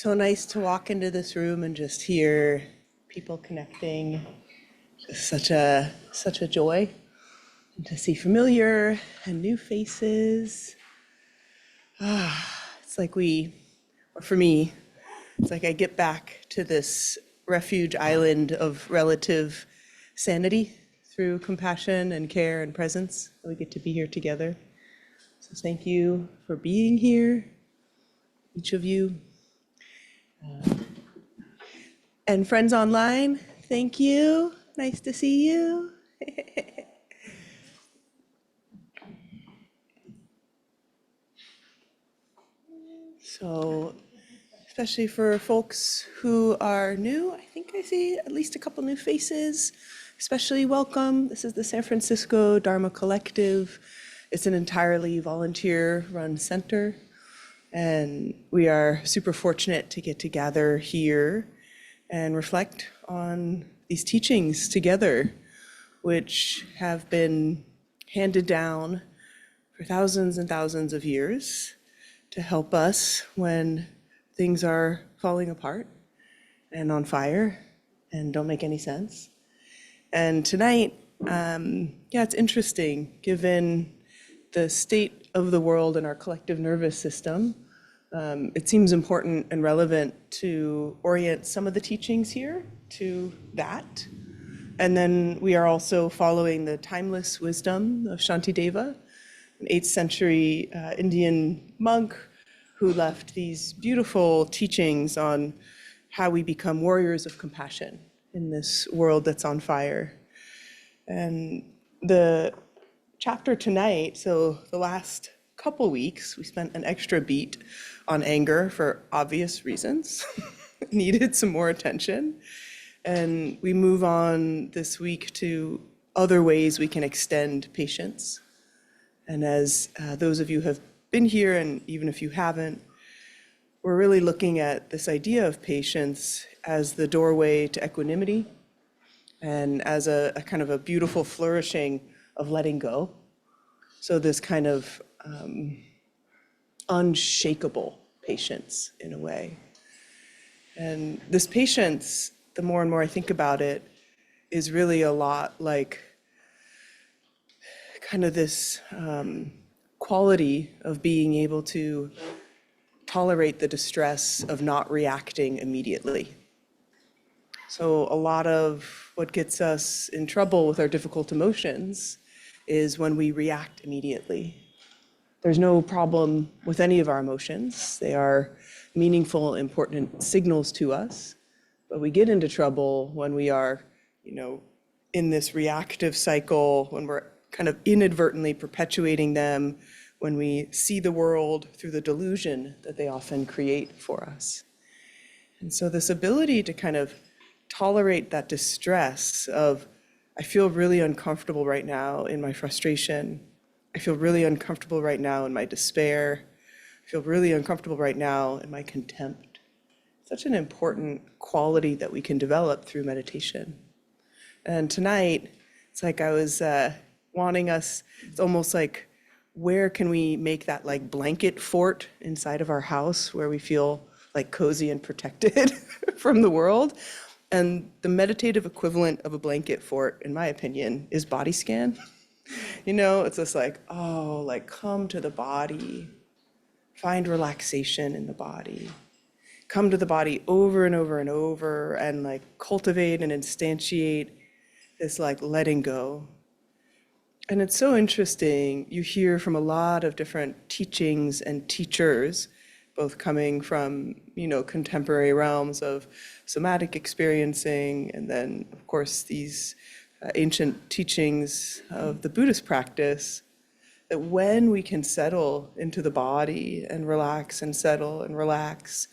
So nice to walk into this room and just hear people connecting. Just such a joy. And to see familiar and new faces. It's like or for me, it's like I get back to this refuge island of relative sanity through compassion and care and presence. We get to be here together. So thank you for being here, each of you. And friends online, thank you. Nice to see you. So, especially for folks who are new, I think I see at least a couple new faces. Especially welcome. This is the San Francisco Dharma Collective. It's an entirely volunteer-run center. And we are super fortunate to get to gather here and reflect on these teachings together, which have been handed down for thousands and thousands of years to help us when things are falling apart and on fire and don't make any sense. And tonight, it's interesting, given the state of the world and our collective nervous system, it seems important and relevant to orient some of the teachings here to that. And then we are also following the timeless wisdom of Shanti Deva, an 8th century Indian monk who left these beautiful teachings on how we become warriors of compassion in this world that's on fire. And the chapter tonight, so the last couple weeks, we spent an extra beat on anger for obvious reasons. It needed some more attention. And we move on this week to other ways we can extend patience. And as those of you who have been here, and even if you haven't, we're really looking at this idea of patience as the doorway to equanimity and as a kind of a beautiful flourishing of letting go. So this kind of unshakable patience in a way. And this patience, the more and more I think about it, is really a lot like kind of this quality of being able to tolerate the distress of not reacting immediately. So a lot of what gets us in trouble with our difficult emotions is when we react immediately. There's no problem with any of our emotions. They are meaningful, important signals to us. But we get into trouble when we are, in this reactive cycle, when we're kind of inadvertently perpetuating them, when we see the world through the delusion that they often create for us. And so this ability to kind of tolerate that distress of, I feel really uncomfortable right now in my frustration. I feel really uncomfortable right now in my despair. I feel really uncomfortable right now in my contempt. Such an important quality that we can develop through meditation. And tonight, it's like I was wanting us, it's almost like, where can we make that like blanket fort inside of our house where we feel like cozy and protected from the world? And the meditative equivalent of a blanket fort, in my opinion, is body scan. It's just like, come to the body, find relaxation in the body, come to the body over and over and over, and like cultivate and instantiate this like letting go. And it's so interesting, you hear from a lot of different teachings and teachers, both coming from, contemporary realms of somatic experiencing, and then, of course, these ancient teachings of the Buddhist practice, that when we can settle into the body and relax and settle and relax,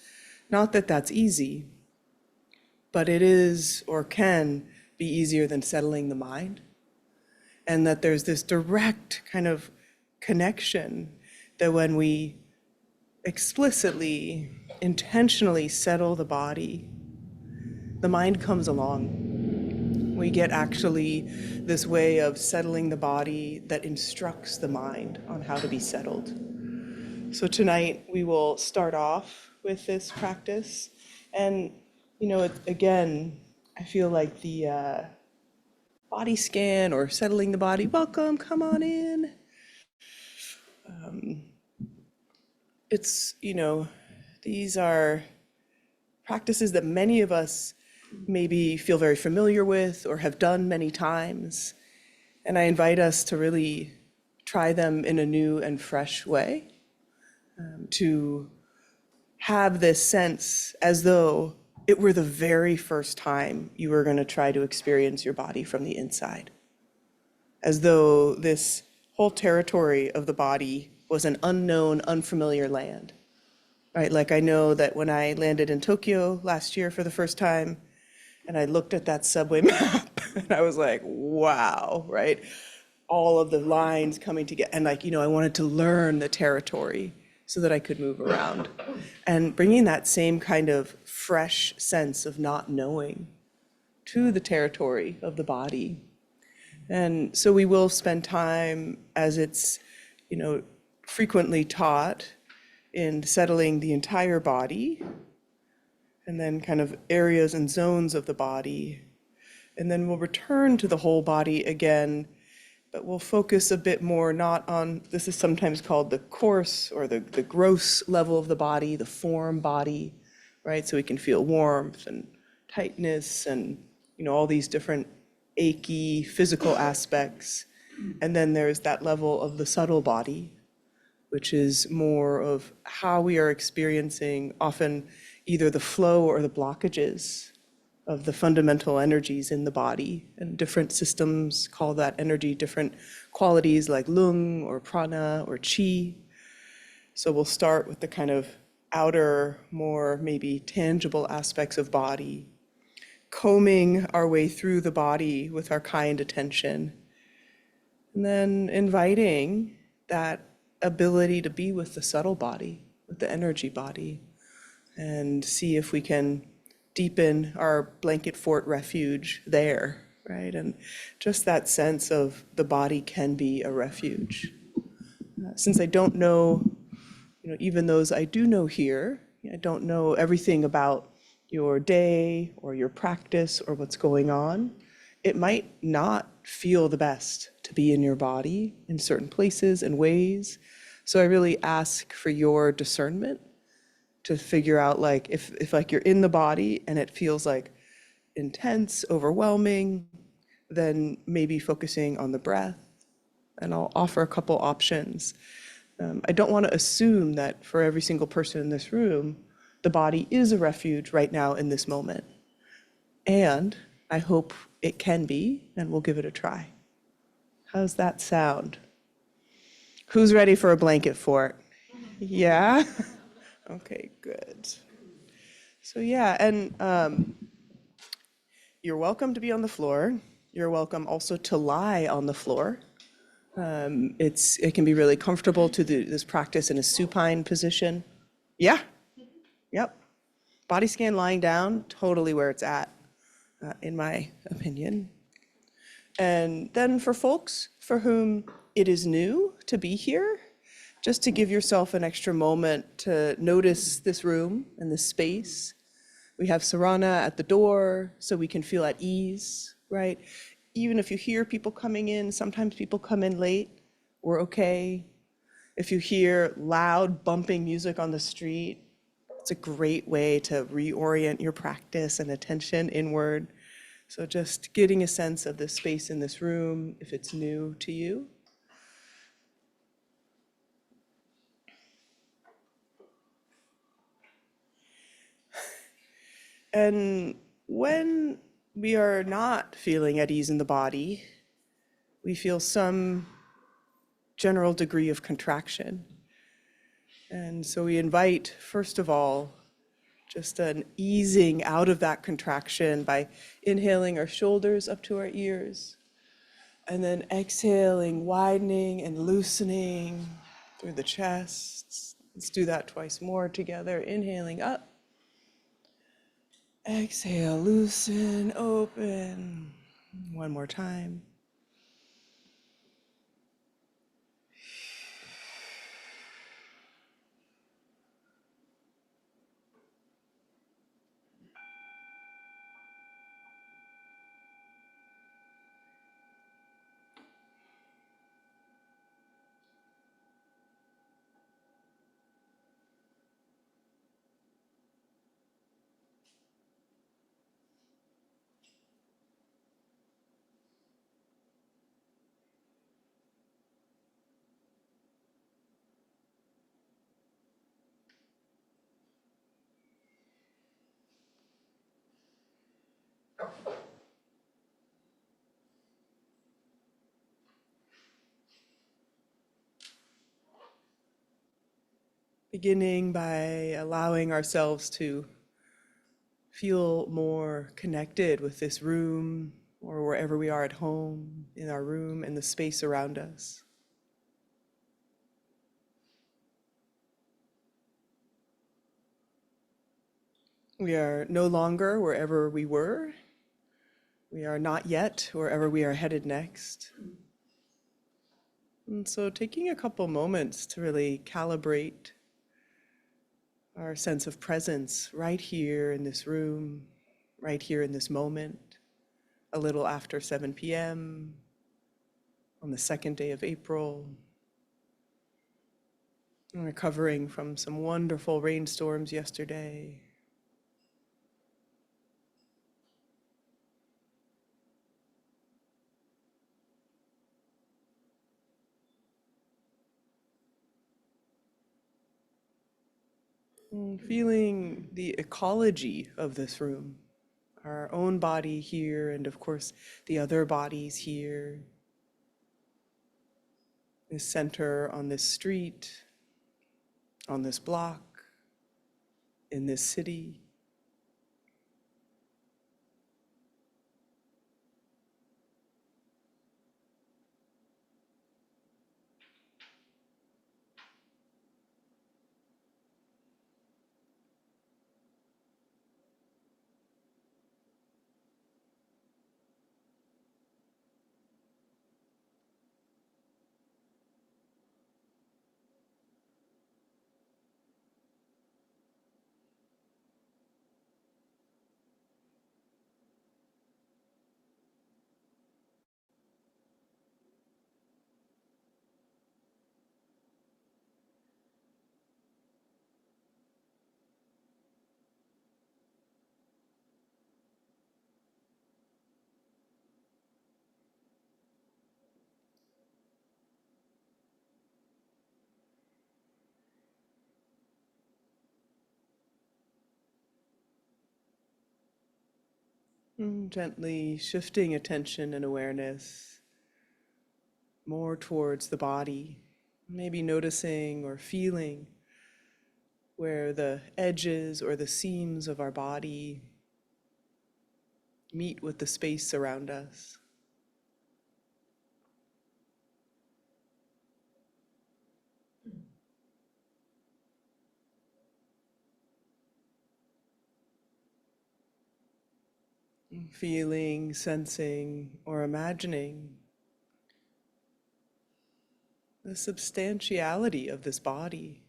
not that that's easy, but it is or can be easier than settling the mind. And that there's this direct kind of connection that when we explicitly, intentionally settle the body, the mind comes along. We get actually this way of settling the body that instructs the mind on how to be settled. So tonight we will start off with this practice. And, again, I feel like the body scan or settling the body, welcome, come on in. It's, these are practices that many of us maybe feel very familiar with or have done many times. And I invite us to really try them in a new and fresh way, to have this sense as though it were the very first time you were going to try to experience your body from the inside, as though this whole territory of the body was an unknown, unfamiliar land, right? Like I know that when I landed in Tokyo last year for the first time, and I looked at that subway map, and I was like, wow, right? All of the lines coming together, and I wanted to learn the territory so that I could move around. And bringing that same kind of fresh sense of not knowing to the territory of the body. And so we will spend time, as it's, frequently taught, in settling the entire body, and then kind of areas and zones of the body. And then we'll return to the whole body again, but we'll focus a bit more not on, this is sometimes called the coarse or the gross level of the body, the form body, right? So we can feel warmth and tightness and, all these different achy physical aspects. And then there's that level of the subtle body, which is more of how we are experiencing often either the flow or the blockages of the fundamental energies in the body. And different systems call that energy different qualities like lung or prana or chi. So we'll start with the kind of outer, more maybe tangible aspects of body, combing our way through the body with our kind attention, and then inviting that ability to be with the subtle body, with the energy body, and see if we can deepen our blanket fort refuge there, right? And just that sense of the body can be a refuge. Since I don't know, even those I do know here, I don't know everything about your day or your practice or what's going on. It might not feel the best to be in your body in certain places and ways. So I really ask for your discernment to figure out if you're in the body and it feels like intense, overwhelming, then maybe focusing on the breath. And I'll offer a couple options. I don't want to assume that for every single person in this room, the body is a refuge right now in this moment. And I hope it can be, and we'll give it a try. How's that sound? Who's ready for a blanket fort? Yeah? Okay, good. So yeah, and you're welcome to be on the floor. You're welcome also to lie on the floor. It can be really comfortable to do this practice in a supine position. Yeah, yep. Body scan lying down, totally where it's at, in my opinion. And then for folks for whom it is new to be here, just to give yourself an extra moment to notice this room and this space. We have Sarana at the door so we can feel at ease, right? Even if you hear people coming in, sometimes people come in late, we're okay. If you hear loud bumping music on the street, it's a great way to reorient your practice and attention inward. So just getting a sense of the space in this room, if it's new to you. And when we are not feeling at ease in the body, we feel some general degree of contraction. And so we invite, first of all, just an easing out of that contraction by inhaling our shoulders up to our ears, and then exhaling, widening and loosening through the chest. Let's do that twice more together. Inhaling up. Exhale, loosen, open. One more time. Beginning by allowing ourselves to feel more connected with this room or wherever we are at home, in our room and the space around us. We are no longer wherever we were. We are not yet wherever we are headed next. And so taking a couple moments to really calibrate our sense of presence right here in this room, right here in this moment, a little after 7 p.m. on the second day of April. I'm recovering from some wonderful rainstorms yesterday. Feeling the ecology of this room, our own body here, and of course the other bodies here. This center on this street, on this block, in this city. Gently shifting attention and awareness more towards the body, maybe noticing or feeling where the edges or the seams of our body meet with the space around us. Feeling, sensing, or imagining the substantiality of this body,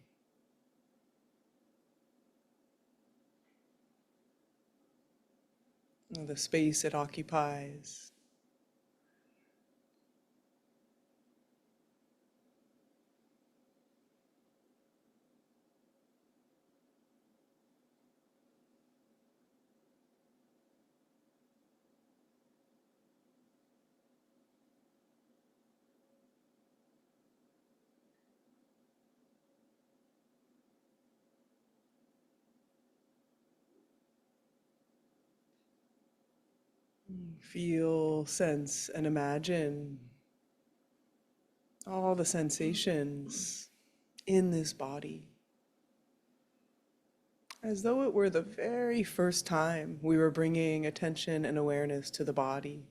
the space it occupies. Feel, sense, and imagine all the sensations in this body, as though it were the very first time we were bringing attention and awareness to the body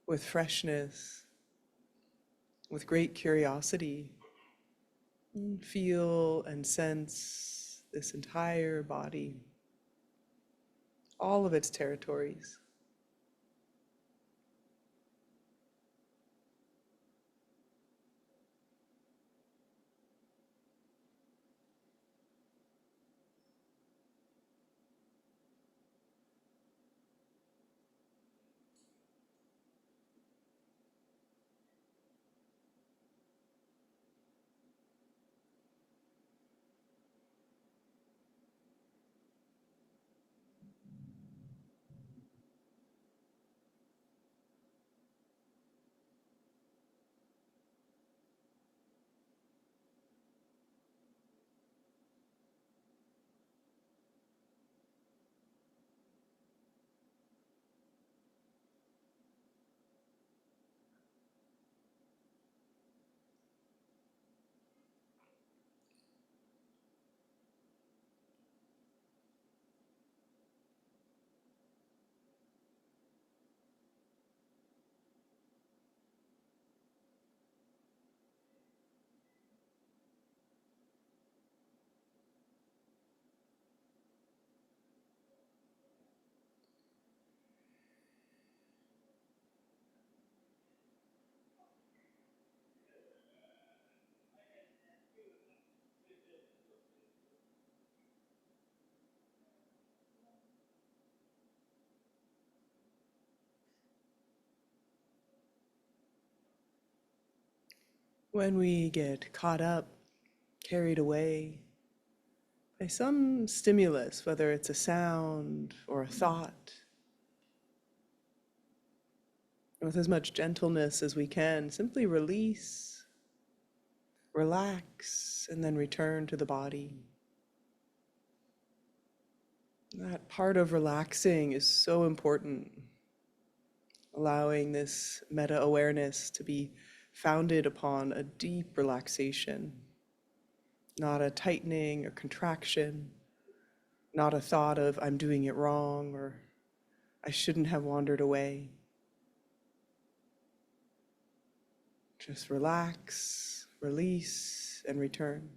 with freshness, with great curiosity. Feel and sense this entire body, all of its territories. When we get caught up, carried away by some stimulus, whether it's a sound or a thought, with as much gentleness as we can, simply release, relax, and then return to the body. That part of relaxing is so important, allowing this meta-awareness to be founded upon a deep relaxation, not a tightening or contraction, not a thought of I'm doing it wrong or I shouldn't have wandered away. Just relax, release, and return.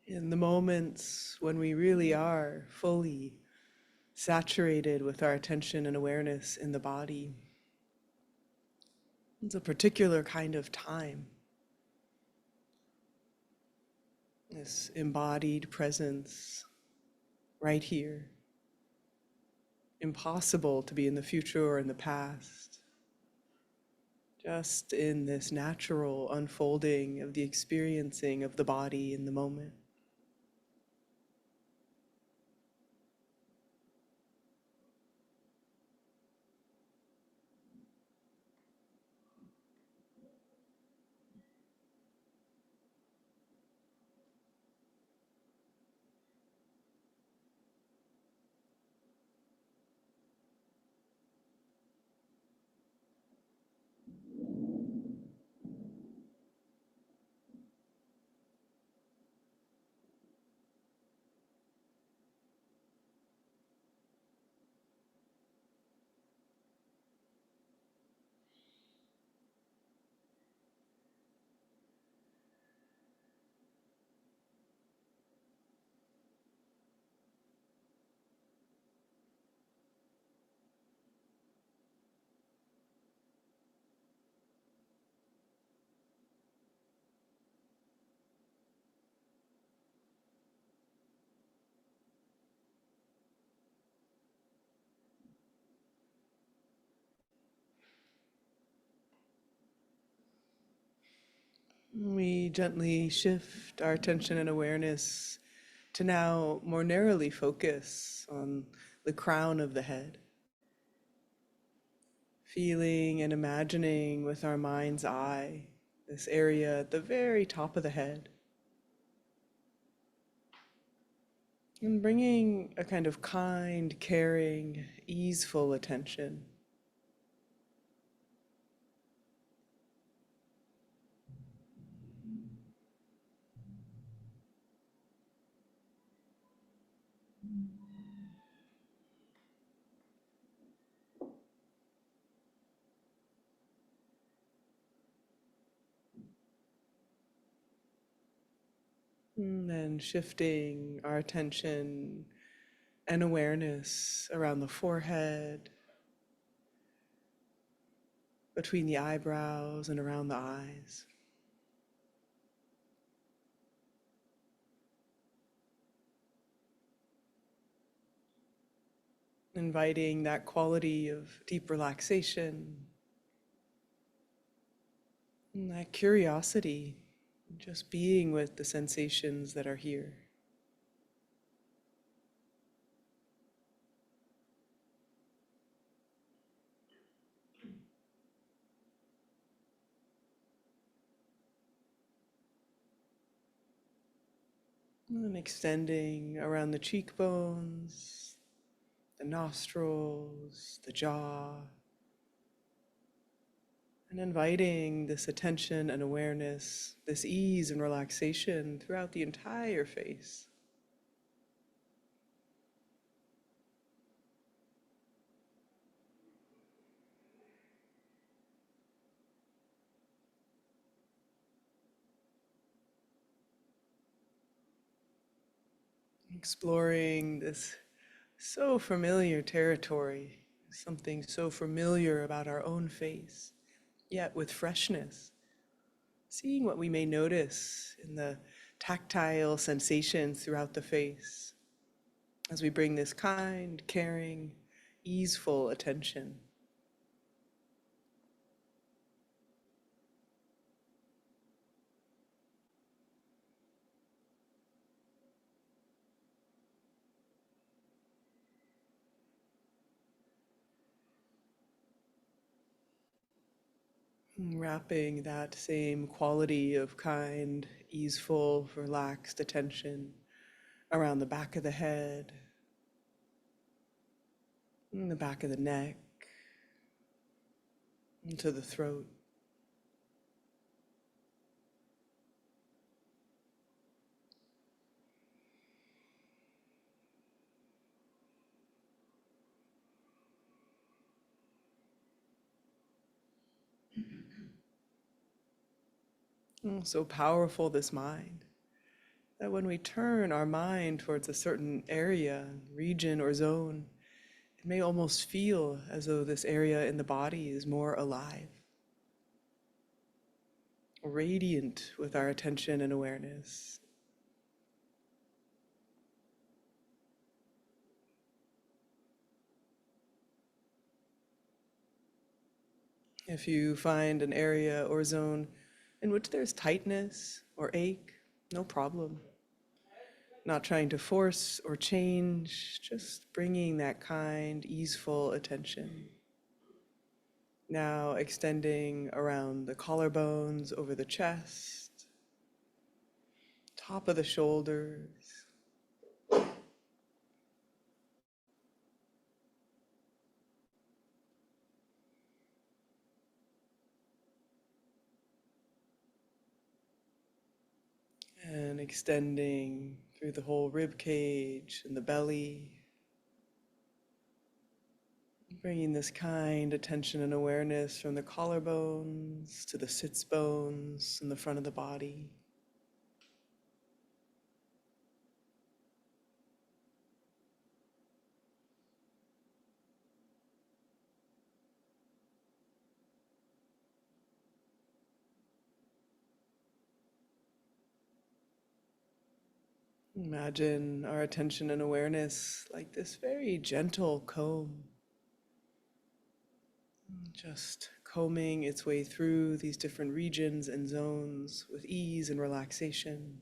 In the moments when we really are fully saturated with our attention and awareness in the body, it's a particular kind of time. This embodied presence right here. Impossible to be in the future or in the past. Just in this natural unfolding of the experiencing of the body in the moment. We gently shift our attention and awareness to now more narrowly focus on the crown of the head. Feeling and imagining with our mind's eye this area at the very top of the head. And bringing a kind of kind, caring, easeful attention. And then shifting our attention and awareness around the forehead, between the eyebrows and around the eyes. Inviting that quality of deep relaxation and that curiosity, just being with the sensations that are here. And extending around the cheekbones, the nostrils, the jaw, and inviting this attention and awareness, this ease and relaxation throughout the entire face. Exploring this so familiar territory, something so familiar about our own face, yet with freshness. Seeing what we may notice in the tactile sensations throughout the face as we bring this kind, caring, easeful attention. Wrapping that same quality of kind, easeful, relaxed attention around the back of the head, and the back of the neck, into the throat. So powerful, this mind, that when we turn our mind towards a certain area, region, or zone, it may almost feel as though this area in the body is more alive, radiant with our attention and awareness. If you find an area or zone in which there's tightness or ache, no problem. Not trying to force or change, just bringing that kind, easeful attention. Now extending around the collarbones, over the chest, top of the shoulders. And extending through the whole rib cage and the belly. Bringing this kind attention and awareness from the collarbones to the sits bones and the front of the body. Imagine our attention and awareness like this very gentle comb, just combing its way through these different regions and zones with ease and relaxation.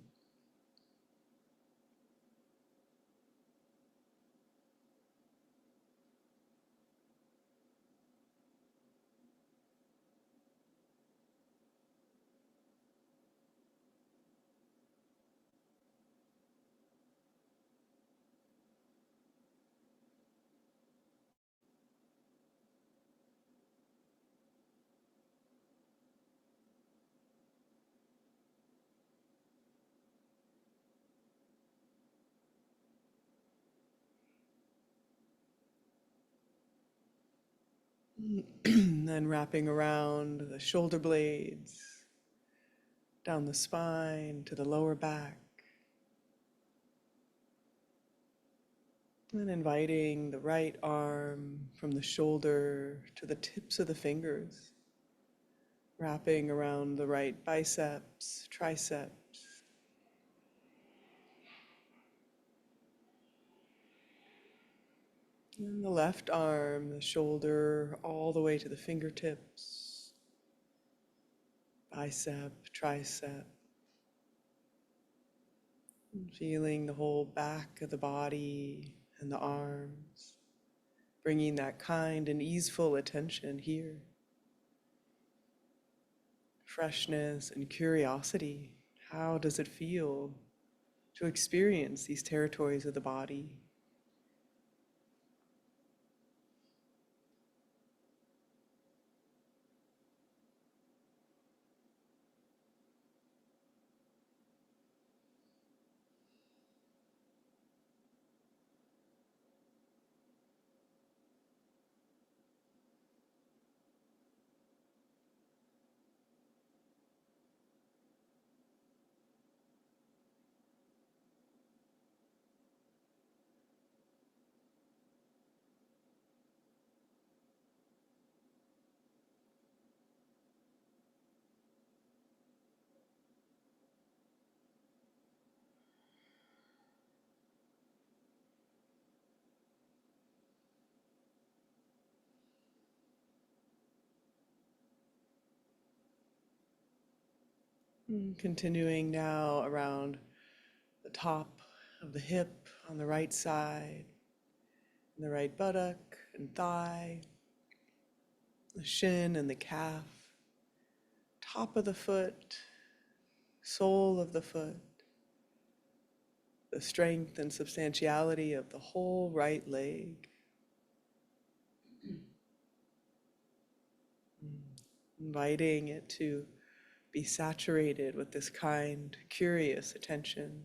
Then wrapping around the shoulder blades, down the spine to the lower back. And inviting the right arm from the shoulder to the tips of the fingers. wrapping around the right biceps, triceps. And the left arm, the shoulder, all the way to the fingertips, bicep, tricep. And feeling the whole back of the body and the arms, bringing that kind and easeful attention here. Freshness and curiosity. How does it feel to experience these territories of the body? Continuing now around the top of the hip on the right side, and the right buttock and thigh, the shin and the calf, top of the foot, sole of the foot, the strength and substantiality of the whole right leg. Inviting it to be saturated with this kind, curious attention.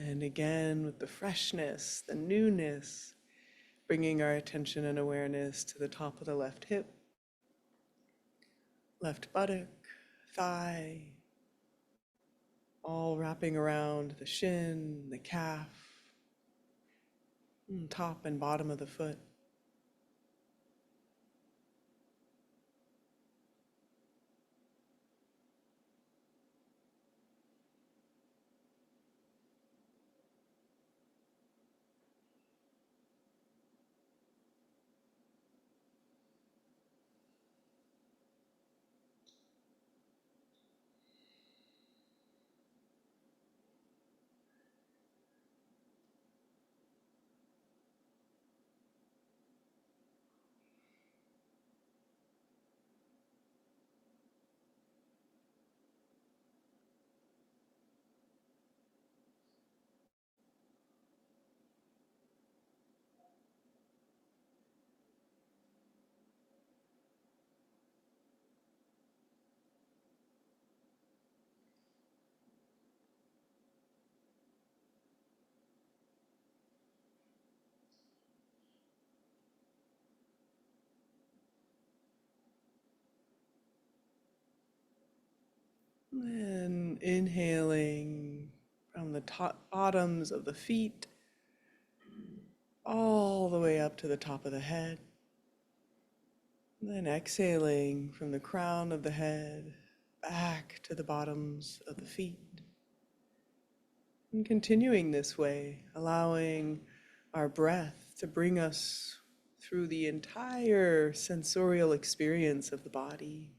And again, with the freshness, the newness, bringing our attention and awareness to the top of the left hip, left buttock, thigh, all wrapping around the shin, the calf, top and bottom of the foot. And inhaling from the top bottoms of the feet all the way up to the top of the head. And then exhaling from the crown of the head back to the bottoms of the feet. And continuing this way, allowing our breath to bring us through the entire sensorial experience of the body.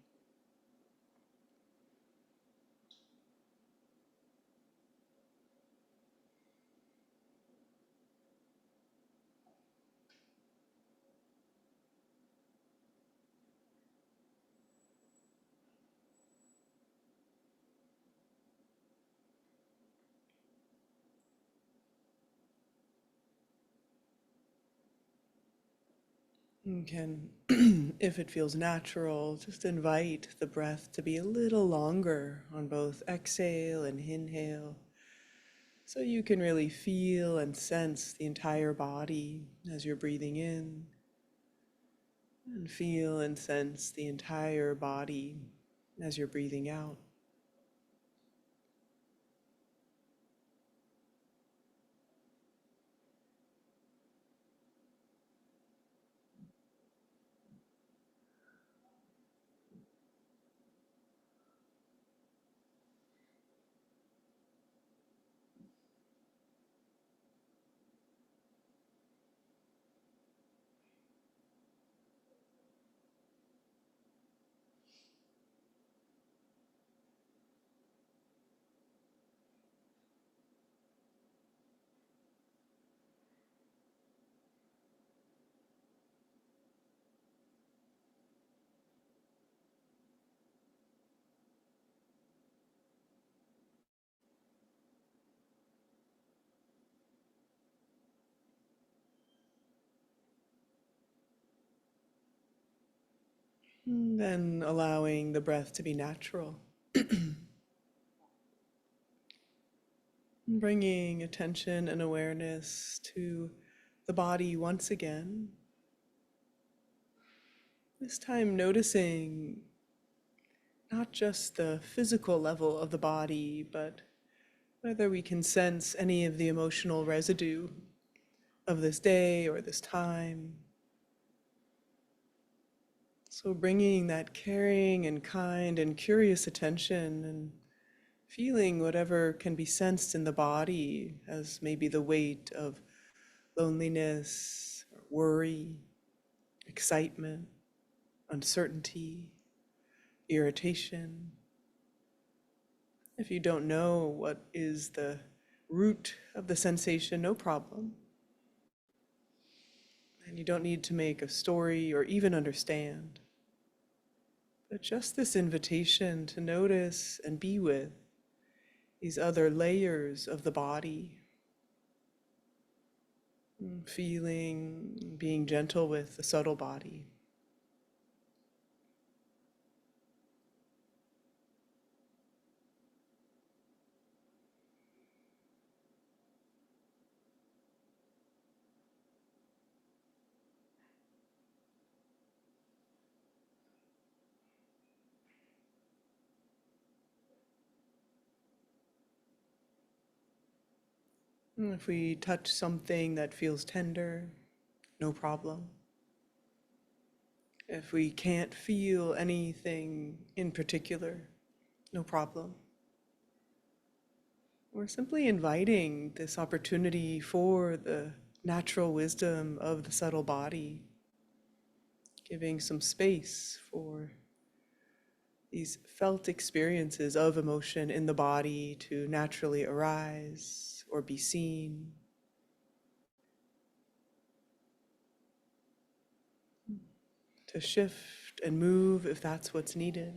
You can, if it feels natural, just invite the breath to be a little longer on both exhale and inhale, so you can really feel and sense the entire body as you're breathing in, and feel and sense the entire body as you're breathing out. And then allowing the breath to be natural. Bringing attention and awareness to the body once again. This time noticing not just the physical level of the body, but whether we can sense any of the emotional residue of this day or this time. So bringing that caring and kind and curious attention and feeling whatever can be sensed in the body as maybe the weight of loneliness, or worry, excitement, uncertainty, irritation. If you don't know what is the root of the sensation, no problem. And you don't need to make a story or even understand. But just this invitation to notice and be with these other layers of the body, feeling, being gentle with the subtle body. If we touch something that feels tender, no problem. If we can't feel anything in particular, no problem. We're simply inviting this opportunity for the natural wisdom of the subtle body, giving some space for these felt experiences of emotion in the body to naturally arise or be seen. To shift and move if that's what's needed.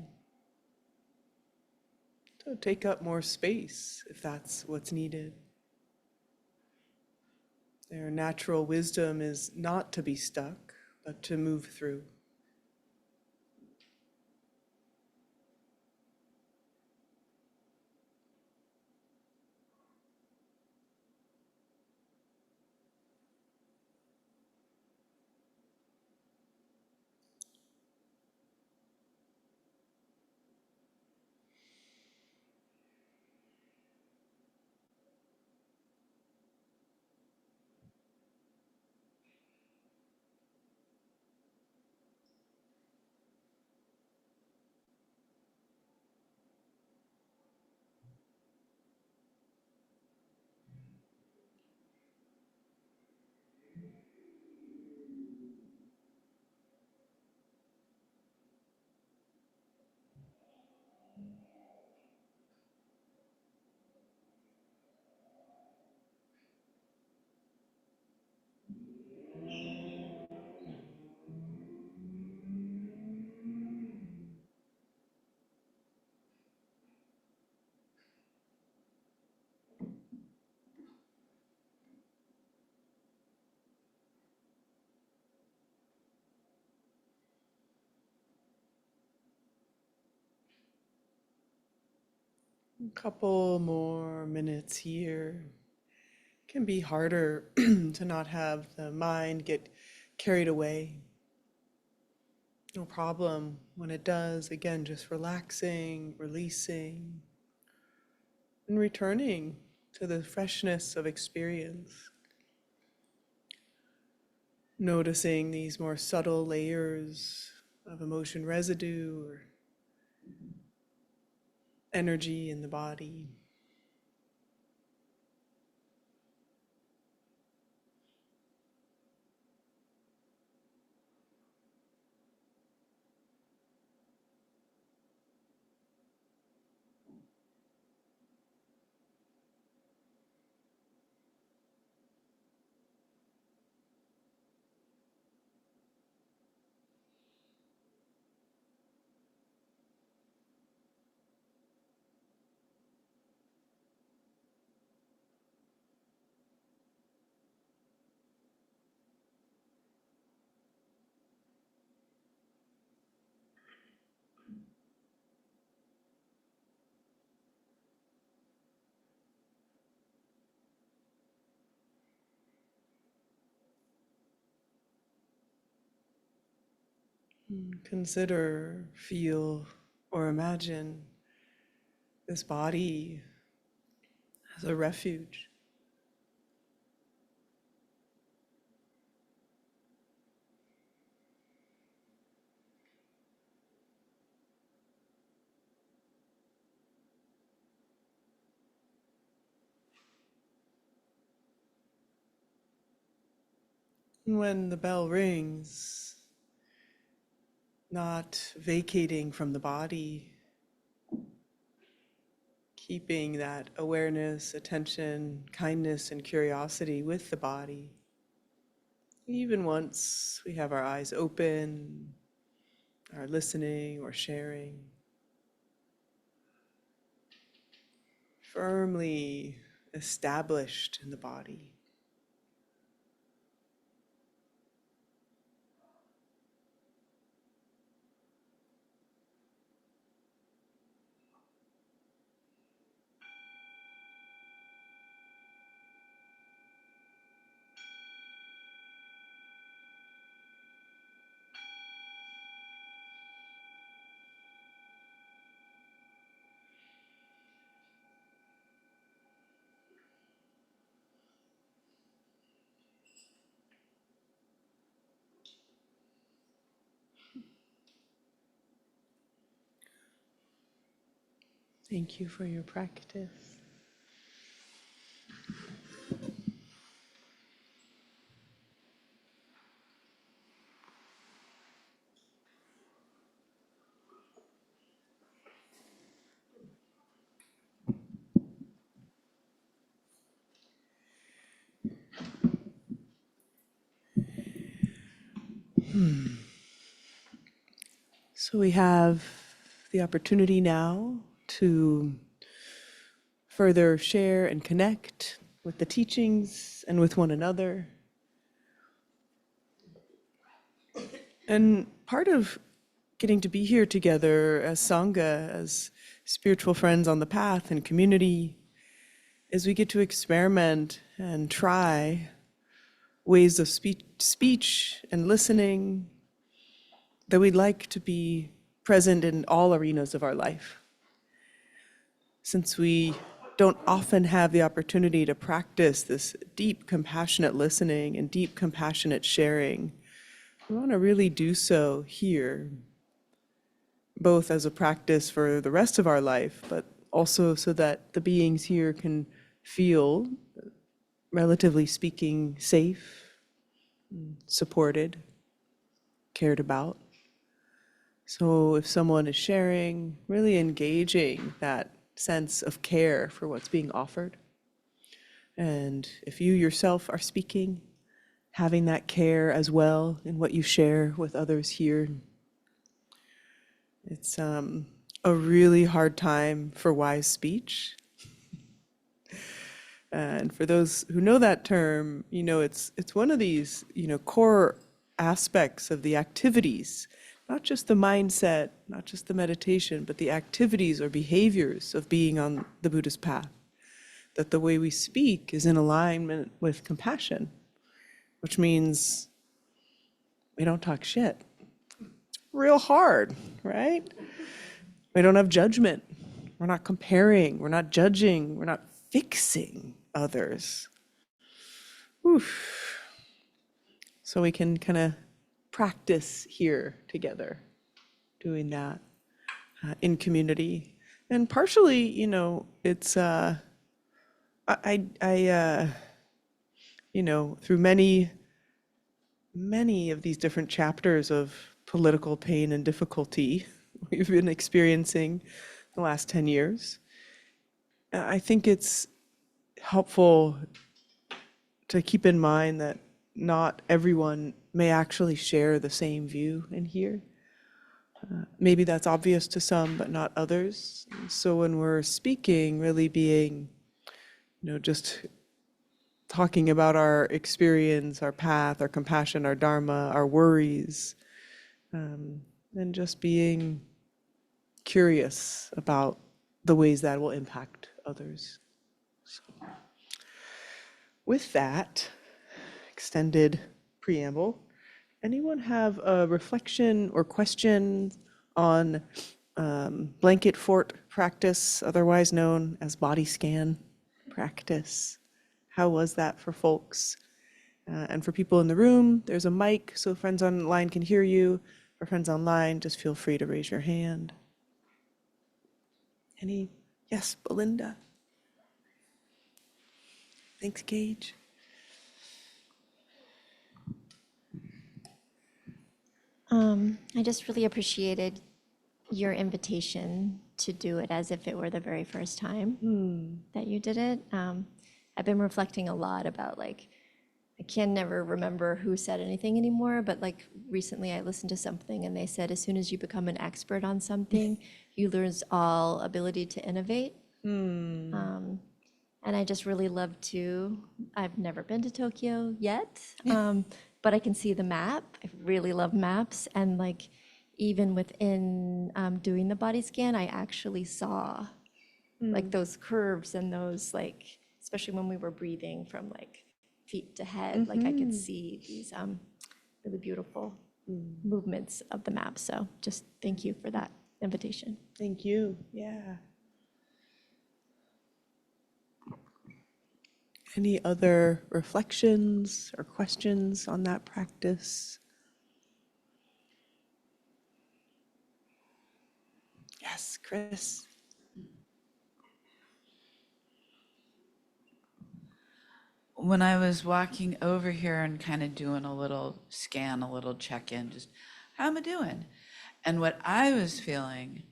To take up more space if that's what's needed. Their natural wisdom is not to be stuck, but to move through. A couple more minutes here. It can be harder to not have the mind get carried away. No problem when it does. Again, just relaxing, releasing, and returning to the freshness of experience. Noticing these more subtle layers of emotion residue or energy in the body. Consider, feel, or imagine this body as a refuge. And when the bell rings, not vacating from the body, keeping that awareness, attention, kindness, and curiosity with the body. Even once we have our eyes open, are listening or sharing, firmly established in the body. Thank you for your practice. So we have the opportunity now to further share and connect with the teachings and with one another. And part of getting to be here together as Sangha, as spiritual friends on the path and community, is we get to experiment and try ways of speech and listening that we'd like to be present in all arenas of our life. Since we don't often have the opportunity to practice this deep, compassionate listening and deep, compassionate sharing, we want to really do so here, both as a practice for the rest of our life, but also so that the beings here can feel, relatively speaking, safe, supported, cared about. So if someone is sharing, really engaging that sense of care for what's being offered. And if you yourself are speaking, having that care as well in what you share with others here. It's a really hard time for wise speech. And for those who know that term, it's one of these, core aspects of the activities not just the mindset, not just the meditation, but the activities or behaviors of being on the Buddhist path. That the way we speak is in alignment with compassion, which means we don't talk shit. It's real hard, right? We don't have judgment. We're not comparing. We're not judging. We're not fixing others. Oof. So we can kind of practice here together, doing that in community. And partially, it's, through many of these different chapters of political pain and difficulty we've been experiencing the last 10 years, I think it's helpful to keep in mind that not everyone may actually share the same view in here. Maybe that's obvious to some, but not others. So when we're speaking, really being, just talking about our experience, our path, our compassion, our Dharma, our worries, and just being curious about the ways that will impact others. So, with that extended preamble, anyone have a reflection or question on blanket fort practice, otherwise known as body scan practice? How was that for folks? And for people in the room, there's a mic, so friends online can hear you. For friends online, just feel free to raise your hand. Yes, Belinda. Thanks, Gage. I just really appreciated your invitation to do it as if it were the very first time that you did it. I've been reflecting a lot about I can never remember who said anything anymore, but recently I listened to something and they said as soon as you become an expert on something, you lose all ability to innovate. And I just really love I've never been to Tokyo yet, but I can see the map. I really love maps. And even within doing the body scan, I actually saw those curves and those especially when we were breathing from feet to head, I could see these really beautiful movements of the map. So just thank you for that invitation. Thank you. Yeah. Any other reflections or questions on that practice? Yes, Chris. When I was walking over here and kind of doing a little scan, a little check-in, just how am I doing? And what I was feeling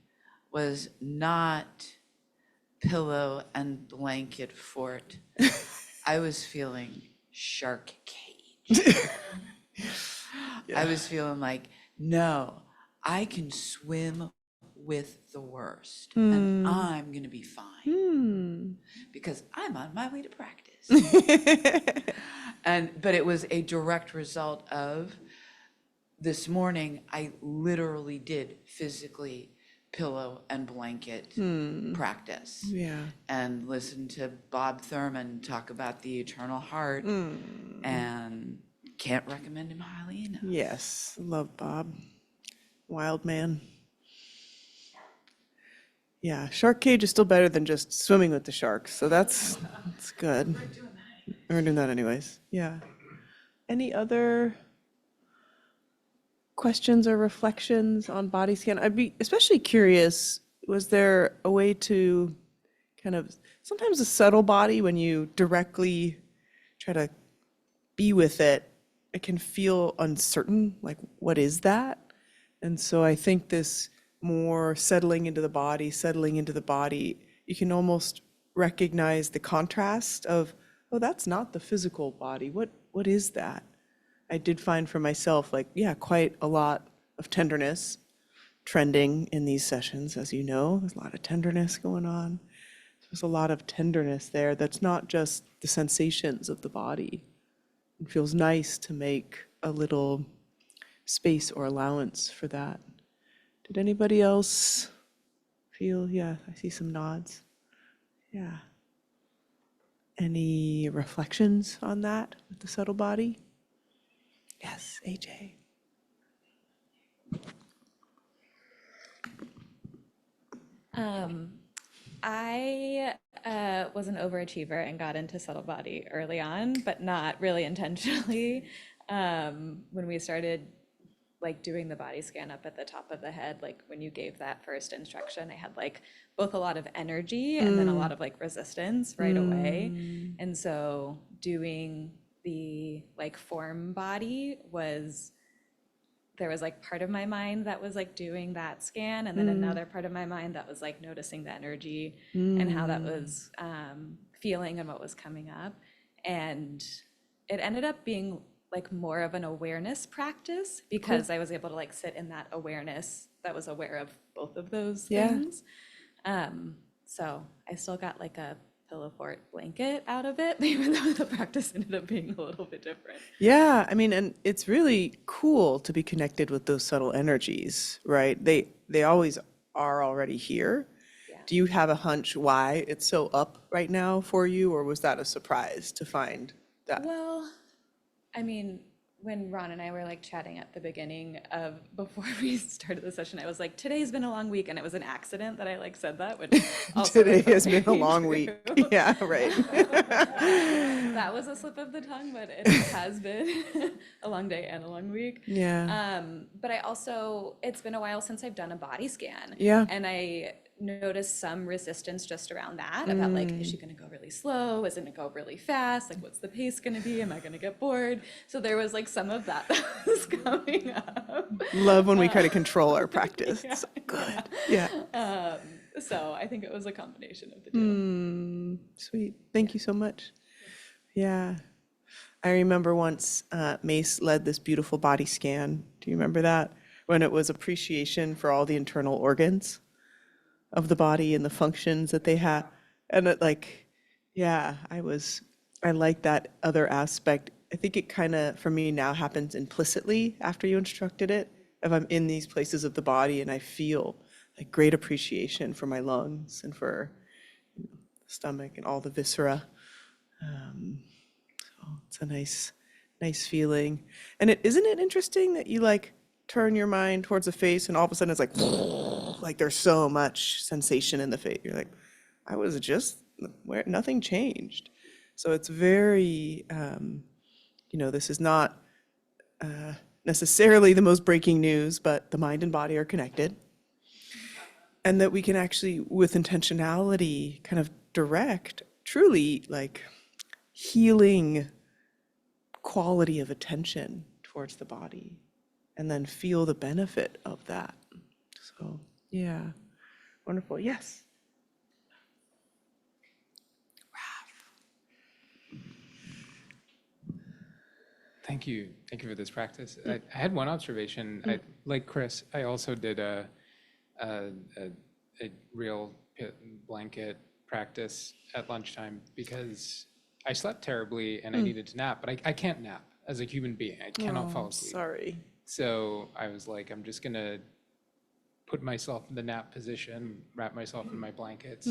was not pillow and blanket fort. I was feeling shark cage. I was feeling no, I can swim with the worst and I'm gonna be fine because I'm on my way to practice. But it was a direct result of this morning. I literally did physically pillow and blanket practice. Yeah. And listen to Bob Thurman talk about the eternal heart, and can't recommend him highly enough. Yes, love Bob. Wild man. Yeah, shark cage is still better than just swimming with the sharks, so that's good. We're doing that anyways. Yeah. Any other questions or reflections on body scan? I'd be especially curious, was there a way to kind of, sometimes a subtle body, when you directly try to be with it, it can feel uncertain, what is that? And so I think this more settling into the body, you can almost recognize the contrast of, oh, that's not the physical body. What is that? I did find for myself, quite a lot of tenderness trending in these sessions, as you know. There's a lot of tenderness going on. There's a lot of tenderness there that's not just the sensations of the body. It feels nice to make a little space or allowance for that. Did anybody else feel, yeah, I see some nods. Yeah. Any reflections on that with the subtle body? Yes, AJ. I was an overachiever and got into subtle body early on, but not really intentionally. When we started like doing the body scan up at the top of the head, like when you gave that first instruction, I had like both a lot of energy and then a lot of like resistance right away. And so doing the like form body was, there was like part of my mind that was like doing that scan, and then another part of my mind that was like noticing the energy and how that was feeling and what was coming up. And it ended up being like more of an awareness practice because I was able to like sit in that awareness that was aware of both of those things. So I still got like a pillow fort blanket out of it, even though the practice ended up being a little bit different. Yeah, I mean, and it's really cool to be connected with those subtle energies, right? They always are already here. Yeah. Do you have a hunch why it's so up right now for you, or was that a surprise to find that? Well, I mean, when Ron and I were like chatting at the beginning of, before we started the session, I was like, today's been a long week, and it was an accident that I like said that, which also Today is has been a very long true. week. Yeah, right. That was a slip of the tongue, but it has been a long day and a long week. Yeah. But I also, it's been a while since I've done a body scan. Yeah. And I noticed some resistance just around that, about like, is she gonna go really slow? Is it gonna go really fast? Like, what's the pace gonna be? Am I gonna get bored? So there was like some of that that was coming up. Love when we kind of control our practice. It's good. Yeah. So I think it was a combination of the two. Sweet. Thank you so much. Yeah. I remember once Mace led this beautiful body scan. Do you remember that? When it was appreciation for all the internal organs of the body and the functions that they had. And it like, yeah, I like that other aspect. I think it kind of, for me now, happens implicitly after you instructed it. If I'm in these places of the body and I feel like great appreciation for my lungs and for the stomach and all the viscera. So it's a nice feeling. And isn't it interesting that you like turn your mind towards the face and all of a sudden it's like there's so much sensation in the face. You're like, I was just where nothing changed. So it's very, this is not necessarily the most breaking news, but the mind and body are connected. And that we can actually, with intentionality, kind of direct truly like healing quality of attention towards the body and then feel the benefit of that. So, yeah, wonderful. Yes. Thank you. Thank you for this practice. I had one observation. Like Chris, I also did a real blanket practice at lunchtime because I slept terribly and I needed to nap, but I can't nap as a human being. I cannot fall asleep. Sorry. So I was like, I'm just going to put myself in the nap position, wrap myself in my blankets,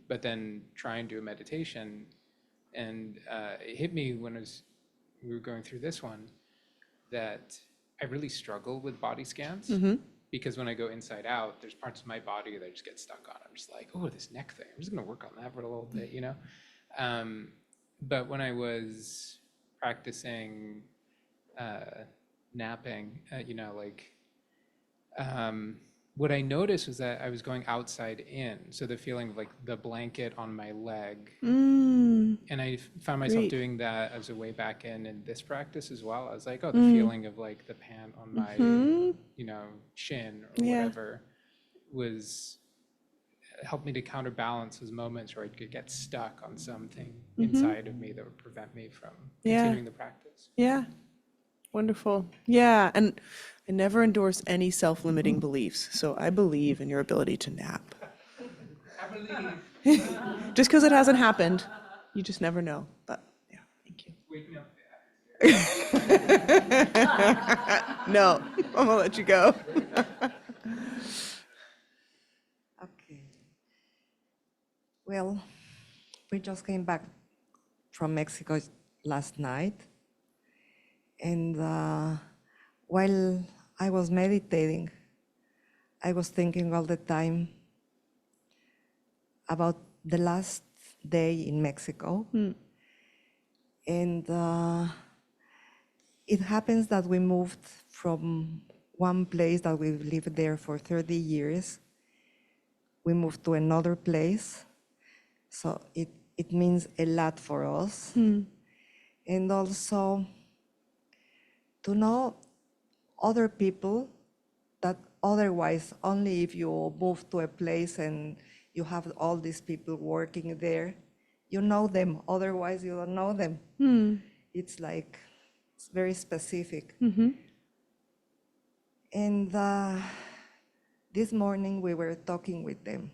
but then try and do a meditation. And it hit me when we were going through this one that I really struggle with body scans because when I go inside out, there's parts of my body that I just get stuck on. I'm just like, oh, this neck thing. I'm just going to work on that for a little bit, But when I was practicing napping, what I noticed was that I was going outside in. So the feeling of like the blanket on my leg. And I found myself Great. doing that as a way back in this practice as well. I was like, oh, the feeling of like the pant on my, shin or whatever helped me to counterbalance those moments where I could get stuck on something inside of me that would prevent me from continuing the practice. Yeah. Wonderful. Yeah. And I never endorse any self-limiting beliefs. So I believe in your ability to nap. I believe. Just because it hasn't happened, you just never know. But yeah, thank you. Wake me up. No, I'm gonna let you go. Okay. Well, we just came back from Mexico last night, and while I was meditating, I was thinking all the time about the last day in Mexico. And it happens that we moved from one place that we've lived there for 30 years. We moved to another place. So it means a lot for us. And also to know other people that otherwise only if you move to a place and you have all these people working there, you know them, otherwise you don't know them. It's like, it's very specific. And this morning we were talking with them.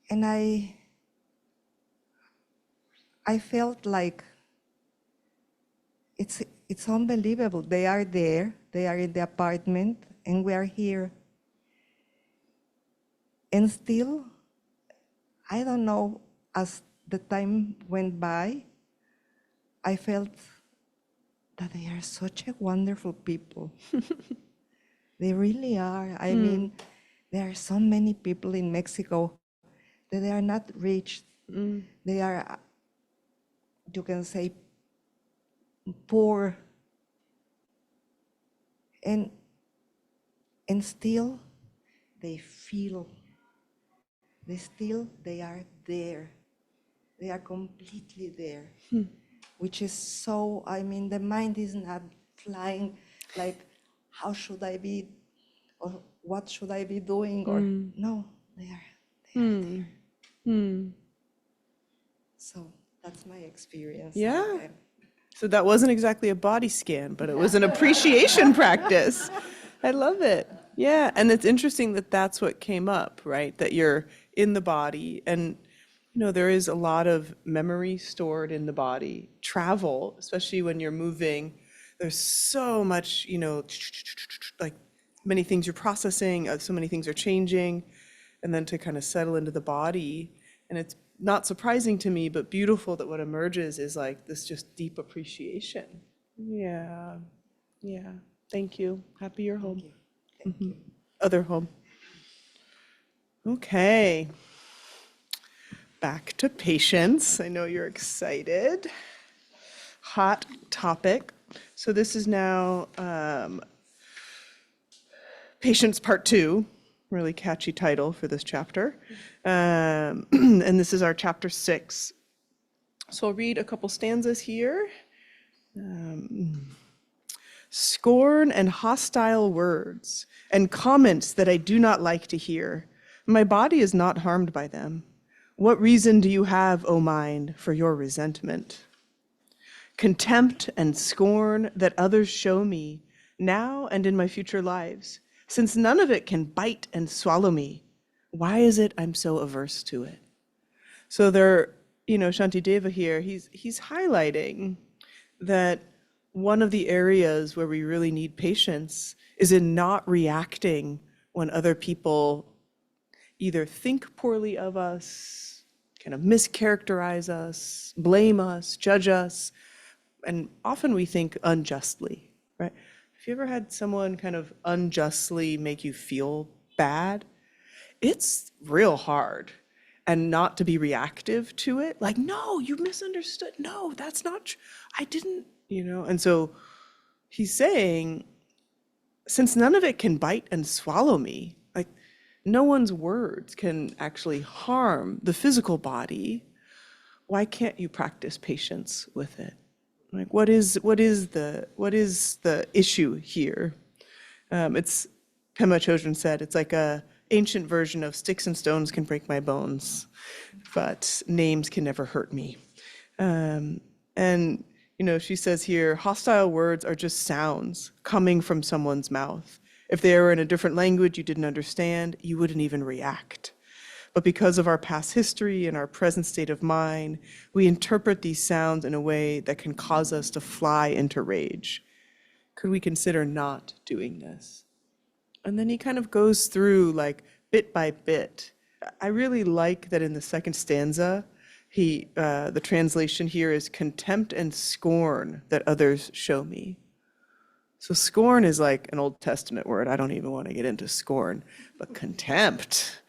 And I felt like it's unbelievable. They are there, they are in the apartment, and we are here. And still, I don't know, as the time went by, I felt that they are such a wonderful people. They really are. I mean, there are so many people in Mexico that they are not rich. They are, you can say, poor. And still, they feel. They are there. They are completely there, which is so, I mean, the mind is not flying like, how should I be, or what should I be doing, or no, they are there. So that's my experience. Yeah. So that wasn't exactly a body scan, but it was an appreciation practice. I love it. Yeah, and it's interesting that that's what came up, right? That you're in the body, and there is a lot of memory stored in the body. Travel, especially when you're moving, there's so much, like many things you're processing, so many things are changing, and then to kind of settle into the body. And it's not surprising to me, but beautiful that what emerges is like this just deep appreciation. Yeah, yeah. Thank you. Happy you're home. Thank you. Other home. Okay. Back to patience. I know you're excited. Hot topic. So this is now Patience Part 2. Really catchy title for this chapter. And this is our chapter 6. So I'll read a couple stanzas here. Scorn and hostile words and comments that I do not like to hear. My body is not harmed by them. What reason do you have, O mind, for your resentment? Contempt and scorn that others show me, now and in my future lives, since none of it can bite and swallow me. Why is it I'm so averse to it? So there, Shanti Deva here, he's highlighting that one of the areas where we really need patience is in not reacting when other people either think poorly of us, kind of mischaracterize us, blame us, judge us, and often we think unjustly, right? Have you ever had someone kind of unjustly make you feel bad? It's real hard. And not to be reactive to it, like, no, you misunderstood. No, that's not true. I didn't, And so he's saying, since none of it can bite and swallow me, like no one's words can actually harm the physical body, why can't you practice patience with it? Like, what is the issue here? It's Pema Chödrön said, it's like a ancient version of sticks and stones can break my bones, but names can never hurt me. And she says here, hostile words are just sounds coming from someone's mouth. If they were in a different language you didn't understand, you wouldn't even react. but because of our past history and our present state of mind, we interpret these sounds in a way that can cause us to fly into rage. Could we consider not doing this? And then he kind of goes through like bit by bit. I really like that in the second stanza, the translation here is contempt and scorn that others show me. So scorn is like an Old Testament word. I don't even want to get into scorn, but contempt,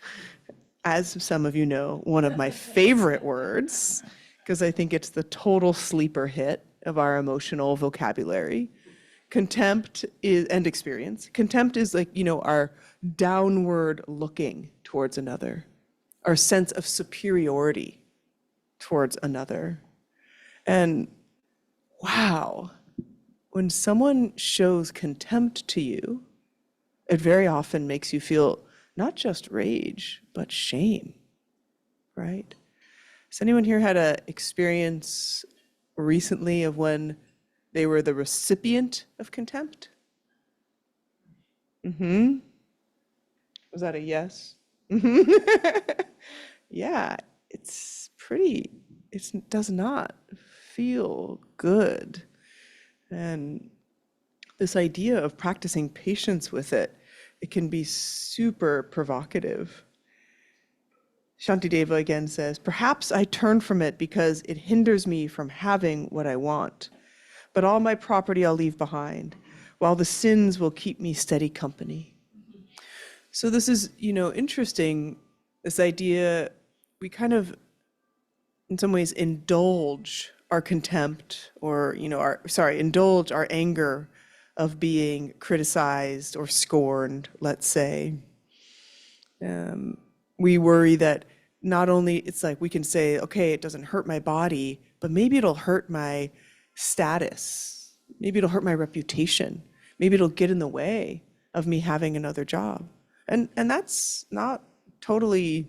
as some of you know, one of my favorite words, because I think it's the total sleeper hit of our emotional vocabulary. Contempt is, and experience. Contempt is like, our downward looking towards another, our sense of superiority towards another. And wow, when someone shows contempt to you, it very often makes you feel not just rage, but shame, right? Has anyone here had an experience recently of when they were the recipient of contempt? Was that a yes? Yeah, it does not feel good. And this idea of practicing patience with it can be super provocative. Shanti Deva again says, perhaps I turn from it because it hinders me from having what I want. But all my property I'll leave behind, while the sins will keep me steady company. So this is, interesting, this idea, we kind of, in some ways, indulge our contempt or, indulge our anger of being criticized or scorned, let's say. We worry that not only, it's like we can say, okay, it doesn't hurt my body, but maybe it'll hurt my status. Maybe it'll hurt my reputation. Maybe it'll get in the way of me having another job. And that's not totally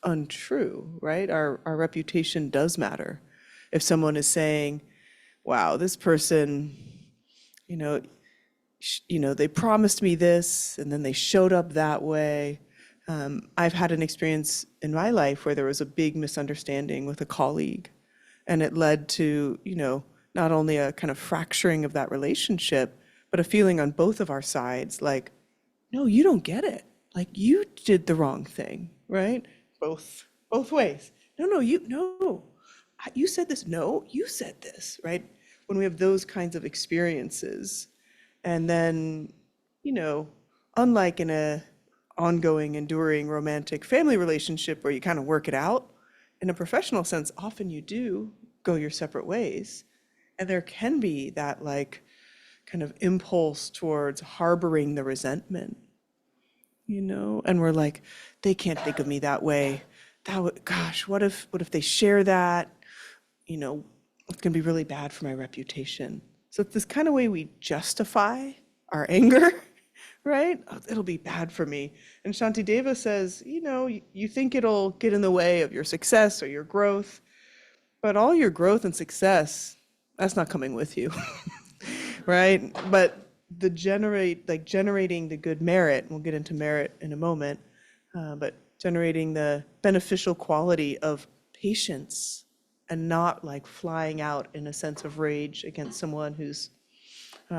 untrue, right? Our reputation does matter. If someone is saying, wow, this person, they promised me this and then they showed up that way. I've had an experience in my life where there was a big misunderstanding with a colleague, and it led to, not only a kind of fracturing of that relationship, but a feeling on both of our sides like, no, you don't get it. Like you did the wrong thing, right? Both ways. No, you said this. No, you said this, right? When we have those kinds of experiences, and then, unlike in a ongoing, enduring, romantic family relationship where you kind of work it out, in a professional sense, often you do go your separate ways. And there can be that kind of impulse towards harboring the resentment, and we're like, they can't think of me that way. Gosh, what if they share that? It's gonna be really bad for my reputation. So it's this kind of way we justify our anger, right? Oh, it'll be bad for me. And Shanti Deva says, you think it'll get in the way of your success or your growth, but all your growth and success, that's not coming with you, right? But generating the good merit, we'll get into merit in a moment, but generating the beneficial quality of patience and not like flying out in a sense of rage against someone who's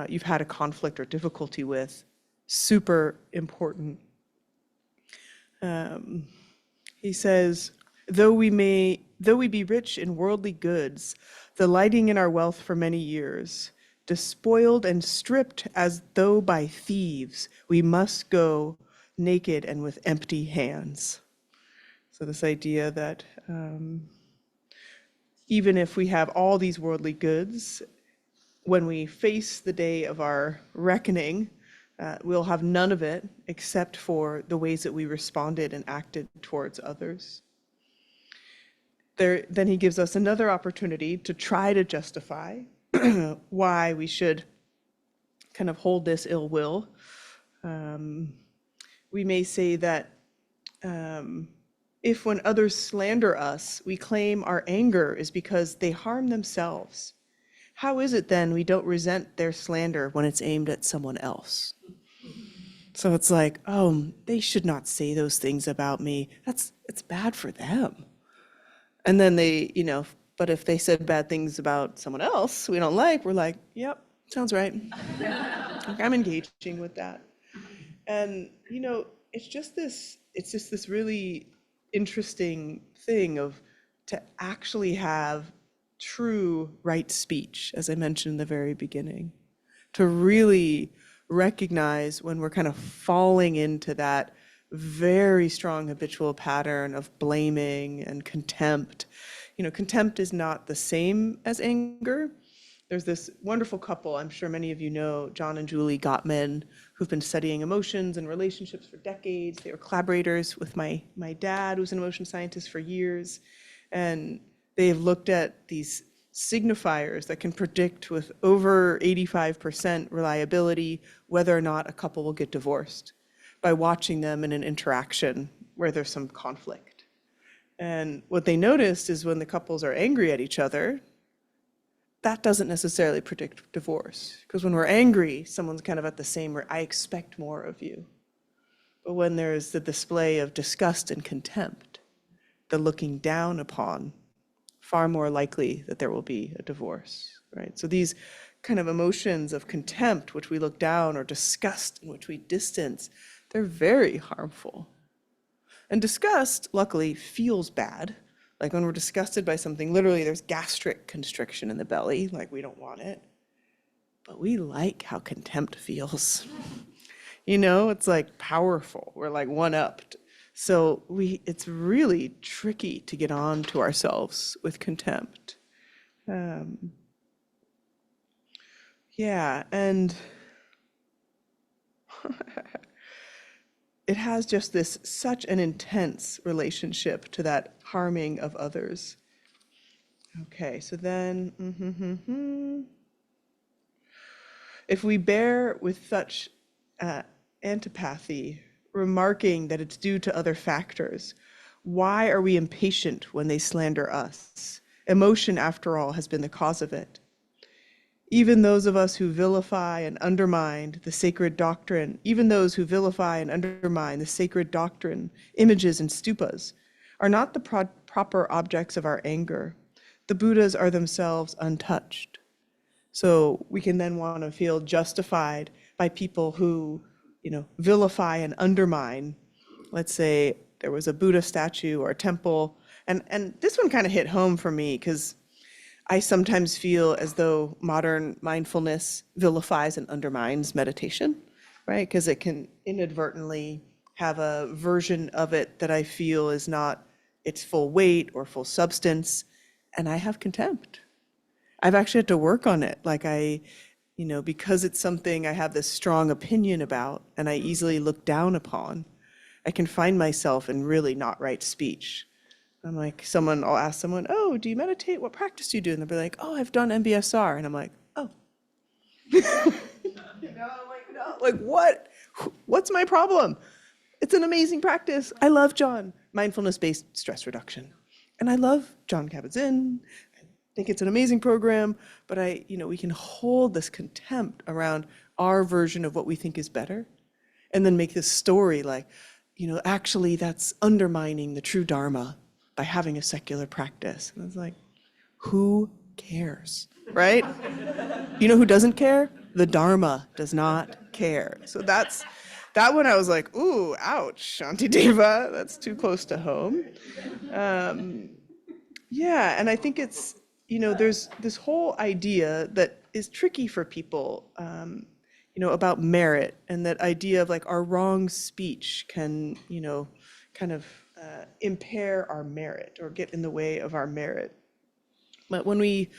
you've had a conflict or difficulty with, super important. He says, though we be rich in worldly goods, delighting in our wealth for many years, despoiled and stripped as though by thieves, we must go naked and with empty hands. So this idea that even if we have all these worldly goods, when we face the day of our reckoning, we'll have none of it except for the ways that we responded and acted towards others. Then he gives us another opportunity to try to justify why we should kind of hold this ill will. We may say that if when others slander us, we claim our anger is because they harm themselves, how is it then we don't resent their slander when it's aimed at someone else? So it's like, oh, they should not say those things about me. It's bad for them. And then they, but if they said bad things about someone else we don't like, we're like, yep, sounds right. Like, I'm engaging with that. And, it's just this really interesting thing of to actually have true right speech, as I mentioned in the very beginning, to really recognize when we're kind of falling into that very strong habitual pattern of blaming and contempt. Contempt is not the same as anger. There's this wonderful couple, I'm sure many of you know, John and Julie Gottman, who've been studying emotions and relationships for decades. They were collaborators with my dad, who's an emotion scientist, for years. And they've looked at these signifiers that can predict with over 85% reliability whether or not a couple will get divorced by watching them in an interaction where there's some conflict. And what they noticed is when the couples are angry at each other, that doesn't necessarily predict divorce. Because when we're angry, someone's kind of at the same, where I expect more of you. But when there's the display of disgust and contempt, the looking down upon, far more likely that there will be a divorce, right? So these kind of emotions of contempt, which we look down, or disgust, in which we distance, they're very harmful. And disgust, luckily, feels bad. Like when we're disgusted by something, literally there's gastric constriction in the belly, like we don't want it. But we like how contempt feels. It's like powerful. We're like one-upped. So it's really tricky to get on to ourselves with contempt. Yeah, and it has just such an intense relationship to that harming of others. Okay, so then, if we bear with such antipathy, remarking that it's due to other factors, why are we impatient when they slander us? Emotion, after all, has been the cause of it. Even those of us who vilify and undermine the sacred doctrine, images and stupas, are not the proper objects of our anger. The Buddhas are themselves untouched. So we can then want to feel justified by people who, vilify and undermine. Let's say there was a Buddha statue or a temple, and this one kind of hit home for me because I sometimes feel as though modern mindfulness vilifies and undermines meditation, right? Because it can inadvertently have a version of it that I feel is not its full weight or full substance, and I have contempt. I've actually had to work on it. Like because it's something I have this strong opinion about and I easily look down upon, I can find myself in really not right speech. I'm like, I'll ask someone, oh, do you meditate? What practice do you do? And they'll be like, oh, I've done MBSR. And I'm like, oh. I'm like, no, like what? What's my problem? It's an amazing practice. I love John, mindfulness-based stress reduction. And I love John Kabat-Zinn. I think it's an amazing program, but we can hold this contempt around our version of what we think is better and then make this story like, actually that's undermining the true Dharma by having a secular practice. And I was like, who cares, right? You know who doesn't care? The Dharma does not care. So that one I was like, ooh, ouch, Shanti Deva, that's too close to home. Yeah, and I think it's, there's this whole idea that is tricky for people, about merit, and that idea of like our wrong speech can, kind of impair our merit or get in the way of our merit. But when we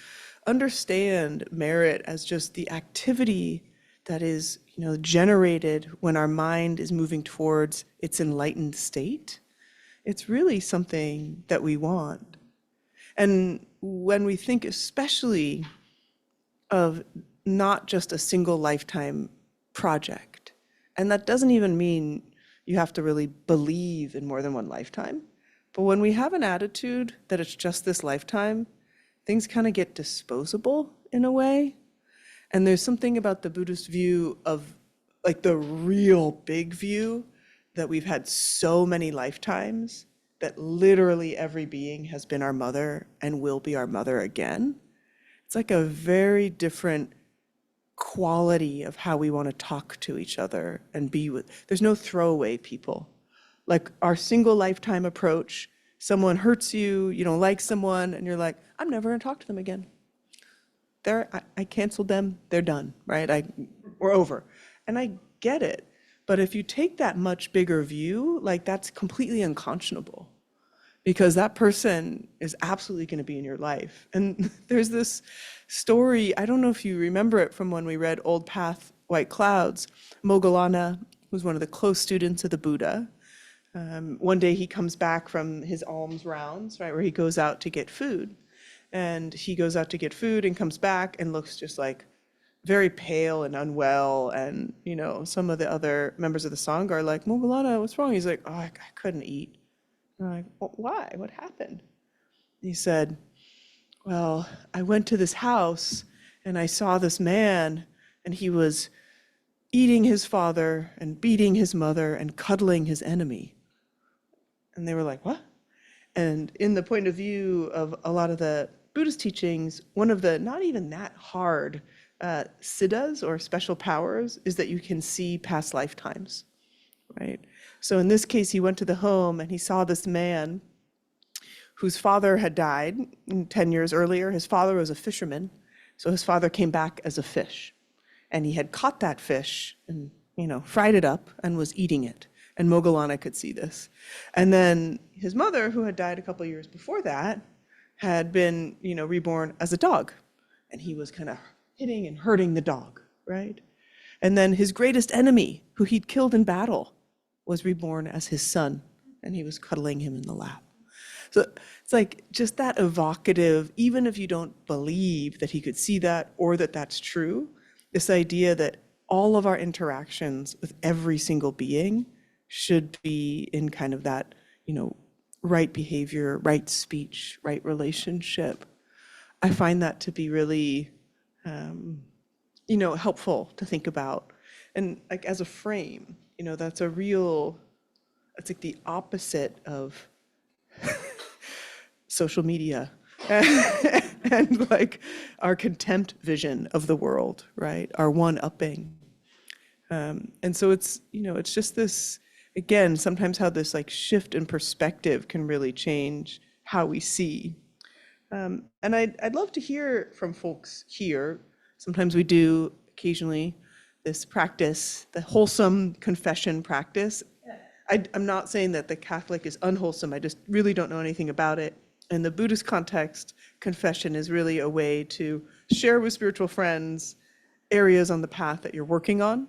understand merit as just the activity that is, generated when our mind is moving towards its enlightened state, it's really something that we want. And when we think especially of not just a single lifetime project, and that doesn't even mean you have to really believe in more than one lifetime. But when we have an attitude that it's just this lifetime, things kind of get disposable in a way. And there's something about the Buddhist view of like the real big view that we've had so many lifetimes that literally every being has been our mother and will be our mother again. It's like a very different quality of how we want to talk to each other and be with. There's no throwaway people. Like our single lifetime approach, someone hurts you, you don't like someone, and you're like, I'm never going to talk to them again. I canceled them, they're done, right? We're over. And I get it. But if you take that much bigger view, like that's completely unconscionable, because that person is absolutely going to be in your life. And there's this story, I don't know if you remember it from when we read Old Path, White Clouds. Moggallana was one of the close students of the Buddha. One day he comes back from his alms rounds, right, where he goes out to get food. And he goes out to get food and comes back and looks just like very pale and unwell. And, you know, some of the other members of the Sangha are like, Moggallana, what's wrong? He's like, oh, I couldn't eat. And I'm like, well, why? What happened? He said, well, I went to this house and I saw this man and he was eating his father and beating his mother and cuddling his enemy. And they were like, what? And in the point of view of a lot of the Buddhist teachings, one of the not even that hard siddhas or special powers is that you can see past lifetimes, right? So in this case, he went to the home and he saw this man whose father had died 10 years earlier. His father was a fisherman, so his father came back as a fish. And he had caught that fish and, you know, fried it up and was eating it. And Moggallana could see this. And then his mother, who had died a couple of years before that, had been, you know, reborn as a dog. And he was kind of hitting and hurting the dog, right? And then his greatest enemy, who he'd killed in battle, was reborn as his son, and he was cuddling him in the lap. So it's like just that evocative, even if you don't believe that he could see that or that that's true, this idea that all of our interactions with every single being should be in kind of that, you know, right behavior, right speech, right relationship. I find that to be really, you know, helpful to think about. And like as a frame, you know, that's a real, it's like the opposite of social media and like our contempt vision of the world, right? Our one-upping. And so it's, you know, it's just this, again, sometimes how this like shift in perspective can really change how we see. And I'd love to hear from folks here. Sometimes we do occasionally this practice, the wholesome confession practice. I'm not saying that the Catholic is unwholesome. I just really don't know anything about it. In the Buddhist context, confession is really a way to share with spiritual friends areas on the path that you're working on.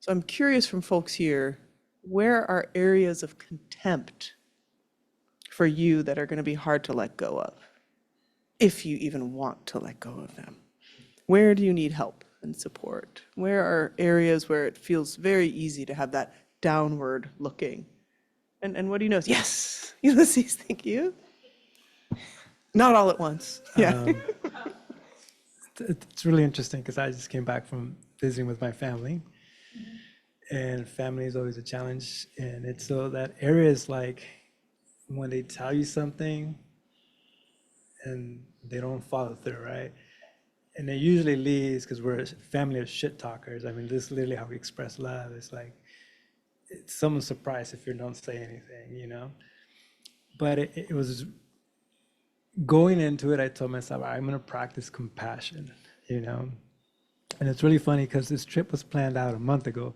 So I'm curious from folks here, where are areas of contempt for you that are going to be hard to let go of, if you even want to let go of them? Where do you need help and support? Where are areas where it feels very easy to have that downward looking? And what do you know? Yes, Ulysses, thank you. Not all at once. Yeah. It's really interesting because I just came back from visiting with my family, and family is always a challenge. And it's so that area is like when they tell you something and they don't follow through, right? And it usually leads, because we're a family of shit talkers. I mean, this is literally how we express love. It's like, it's someone's surprised if you don't say anything, you know? But it was going into it, I told myself, I'm going to practice compassion, you know? And it's really funny because this trip was planned out a month ago,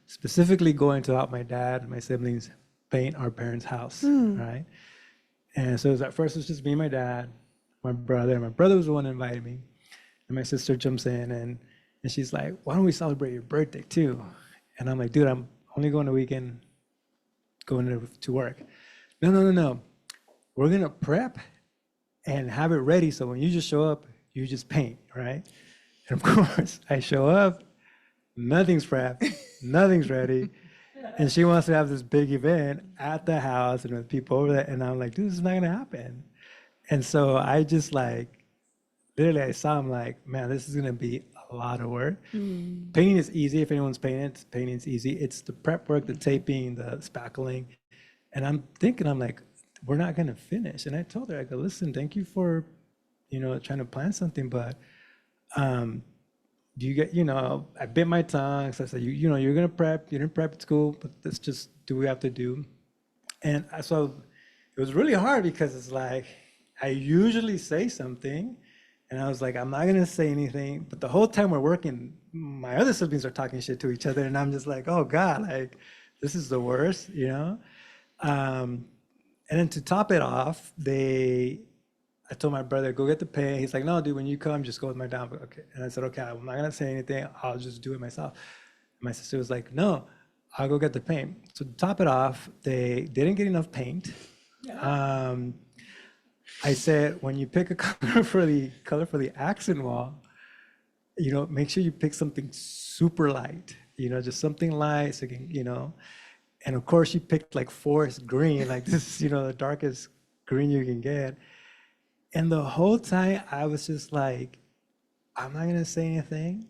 specifically going to help my dad and my siblings paint our parents' house, right? And so at first it was just me and my dad, my brother. My brother was the one that invited me. And my sister jumps in and she's like, why don't we celebrate your birthday too? And I'm like, dude, I'm only going a weekend, going to work. No. We're going to prep and have it ready. So when you just show up, you just paint, right? And of course, I show up, nothing's prepped, nothing's ready. And she wants to have this big event at the house and with people over there. And I'm like, dude, this is not going to happen. And so I just like, literally I saw him like, man, this is going to be a a lot of work. Painting is easy. If anyone's painting is easy. It's the prep work, the taping, the spackling. And I'm thinking, I'm like, we're not going to finish. And I told her, I go, listen, thank you for, trying to plan something, but do you get, I bit my tongue. So I said, you're going to prep, you didn't prep at school, but let's just do what we have to do. And so it was really hard because it's like, I usually say something and I was like, I'm not going to say anything. But the whole time we're working, my other siblings are talking shit to each other. And I'm just like, oh God, like, this is the worst, And then to top it off, I told my brother, go get the paint. He's like, no, dude, when you come, just go with my dad. Okay. And I said, okay, I'm not going to say anything. I'll just do it myself. And my sister was like, no, I'll go get the paint. So to top it off, they didn't get enough paint. I said, when you pick a color for the accent wall, make sure you pick something super light, just something light so you can, and of course you picked like forest green, like this, the darkest green you can get. And the whole time I was just like, I'm not gonna say anything.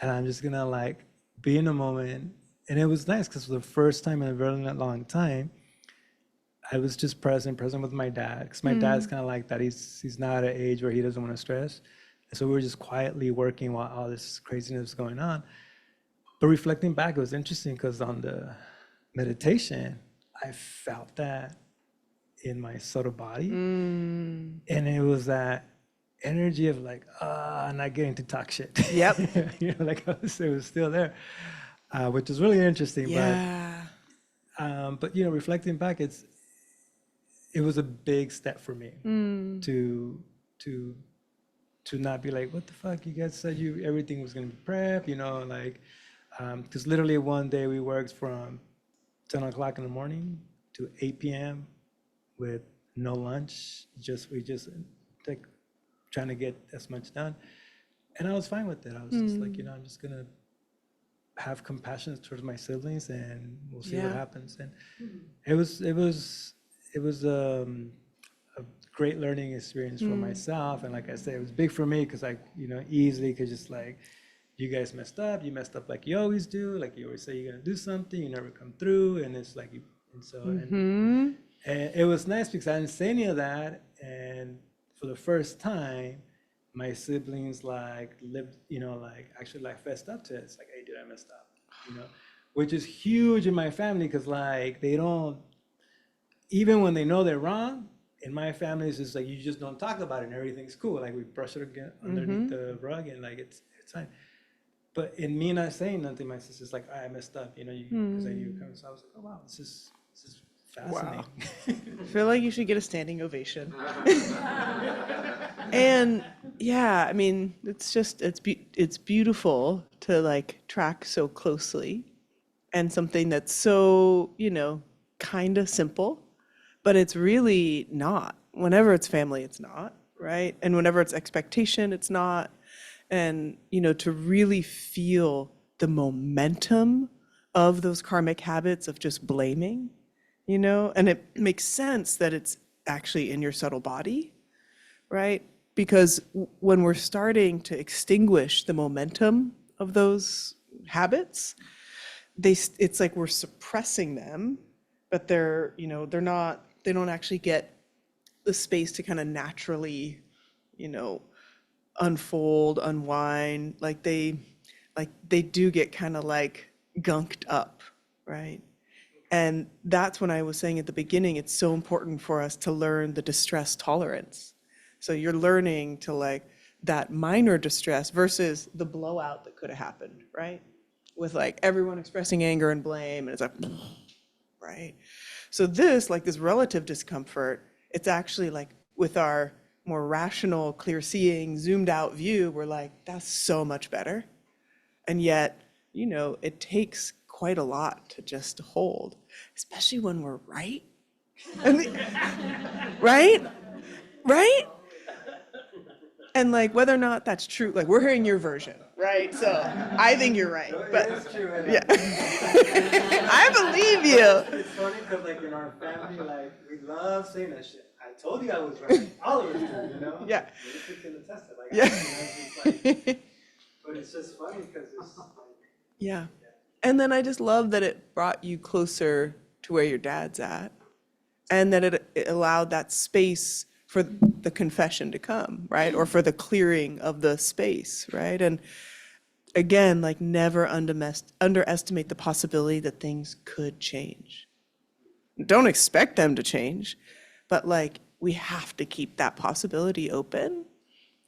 And I'm just gonna like be in the moment. And it was nice because for the first time in a very long time, I was just present with my dad. Because my dad's kind of like that. He's not at an age where he doesn't want to stress. And so we were just quietly working while all this craziness was going on. But reflecting back, it was interesting because on the meditation, I felt that in my subtle body. And it was that energy of like, not getting to talk shit. Yep. Like it was still there, which is really interesting. Yeah. But reflecting back, it was a big step for me to not be like, what the fuck, you guys said everything was gonna be prep, because literally one day we worked from 10 o'clock in the morning to 8 p.m. with no lunch. We just like trying to get as much done. And I was fine with it. I was just like, I'm just gonna have compassion towards my siblings and we'll see what happens. And it was a great learning experience for myself. And like I said, it was big for me because I, easily could just like, you guys messed up. You messed up like you always do. Like you always say you're gonna do something, you never come through. And it's like, and it was nice because I didn't say any of that. And for the first time, my siblings like lived, like actually like fessed up to it. It's like, hey, dude, I messed up, which is huge in my family because like they don't, even when they know they're wrong, in my family it's just like you just don't talk about it and everything's cool. Like we brush it again underneath the rug and like it's fine. But in me not saying nothing, my sister's like, I messed up, because I knew you were coming. So I was like, oh wow, this is fascinating. Wow. I feel like you should get a standing ovation. And yeah, I mean, it's beautiful to like track so closely and something that's so, kind of simple, but it's really not. Whenever it's family, it's not, right? And whenever it's expectation, it's not. And, to really feel the momentum of those karmic habits of just blaming, and it makes sense that it's actually in your subtle body, right? Because when we're starting to extinguish the momentum of those habits, it's like we're suppressing them, but they're not, they don't actually get the space to kind of naturally, unfold, unwind, like they do get kind of like gunked up, right? And that's when I was saying at the beginning, it's so important for us to learn the distress tolerance. So you're learning to like that minor distress versus the blowout that could have happened, right? With like everyone expressing anger and blame, and it's like, right? So this relative discomfort, it's actually like with our more rational, clear-seeing, zoomed-out view, we're like, that's so much better. And yet, it takes quite a lot to just hold, especially when we're right. Right? Right? And like whether or not that's true, like we're hearing your version, right? So I think you're right, but yeah, I believe you. It's funny because like in our family, like we love saying that shit. I told you I was right. All of us do, Yeah. We can attest it. Like, Yeah. it's like, But it's just funny because it's like, Yeah. And then I just love that it brought you closer to where your dad's at, and that it allowed that space for the confession to come, right? Or for the clearing of the space, right? And again, like never underestimate the possibility that things could change. Don't expect them to change, but like we have to keep that possibility open.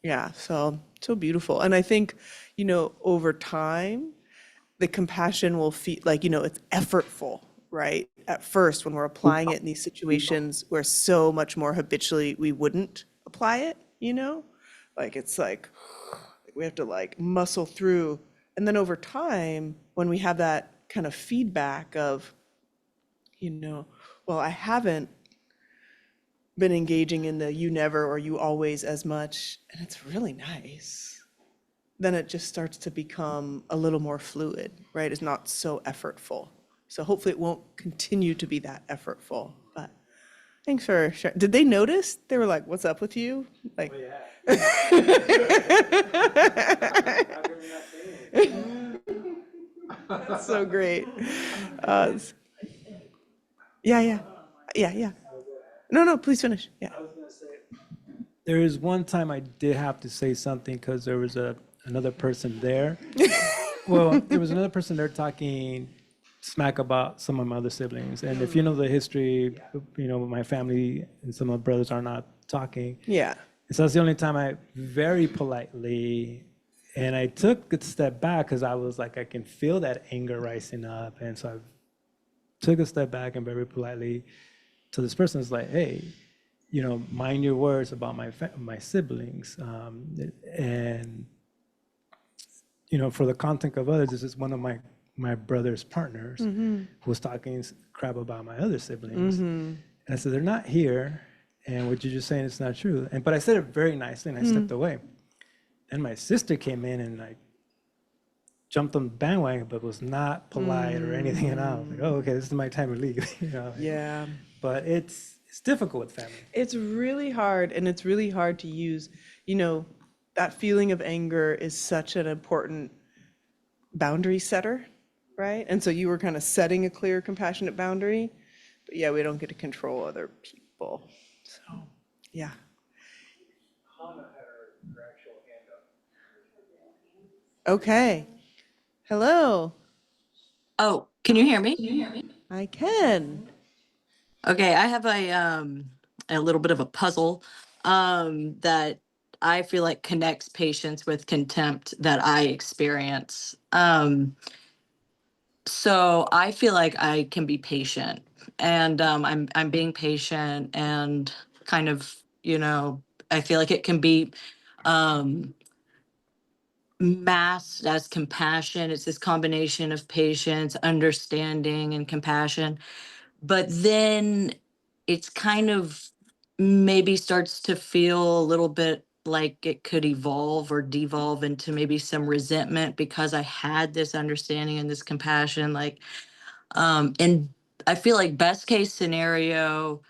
Yeah, so beautiful. And I think, over time, the compassion will feel like, it's effortful, right? At first, when we're applying it in these situations where so much more habitually we wouldn't apply it, Like it's like we have to like muscle through. And then over time, when we have that kind of feedback of, well, I haven't been engaging in the you never or you always as much, and it's really nice, then it just starts to become a little more fluid, right? It's not so effortful. So hopefully it won't continue to be that effortful. But thanks for sharing. Did they notice? They were like, what's up with you? Like, oh yeah. How come you're not saying it? that's so great. Yeah. No, please finish. Yeah. I was gonna say, there is one time I did have to say something because there was another person there. Well, there was another person there talking smack about some of my other siblings. And if you know the history, my family and some of my brothers are not talking. Yeah. So that's the only time I very politely, and I took a step back because I was like, I can feel that anger rising up. And so I took a step back and very politely to this person was like, hey, mind your words about my siblings. And, for the content of others, this is one of my brother's partners who was talking crap about my other siblings. And I said, they're not here. And what you're just saying is not true. But I said it very nicely and I stepped away. And my sister came in and like jumped on the bandwagon, but was not polite or anything. And I was like, oh, okay, this is my time to leave. Yeah. But it's difficult with family. It's really hard, and it's really hard to use, that feeling of anger is such an important boundary setter, right? And so you were kind of setting a clear, compassionate boundary, but yeah, we don't get to control other people. So, yeah. Okay. Hello. Oh, can you hear me? I can. Okay, I have a little bit of a puzzle that I feel like connects patients with contempt that I experience. So I feel like I can be patient, and I'm being patient, and kind of I feel like it can be masked as compassion. It's this combination of patience, understanding, and compassion. But then it's kind of maybe starts to feel a little bit like it could evolve or devolve into maybe some resentment because I had this understanding and this compassion. And I feel like best case scenario,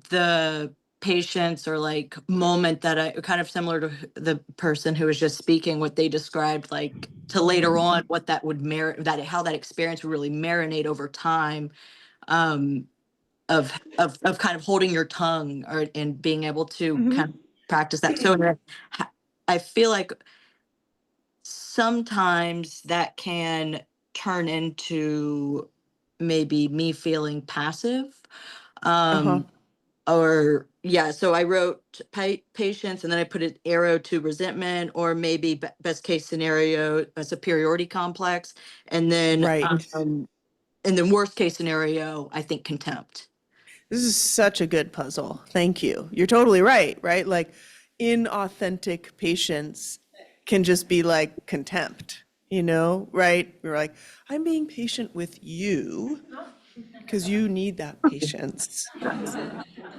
the patients or like moment that I kind of similar to the person who was just speaking, what they described, like to later on what that would merit, that how that experience would really marinate over time. Of kind of holding your tongue and being able to kind of practice that. So I feel like sometimes that can turn into maybe me feeling passive. Uh-huh. Or yeah, so I wrote patience and then I put an arrow to resentment, or maybe best case scenario, a superiority complex, and then Right. and then worst case scenario, I think contempt. This is such a good puzzle. Thank you. You're totally right, right? Like inauthentic patience can just be like contempt, right? You're like, I'm being patient with you because you need that patience.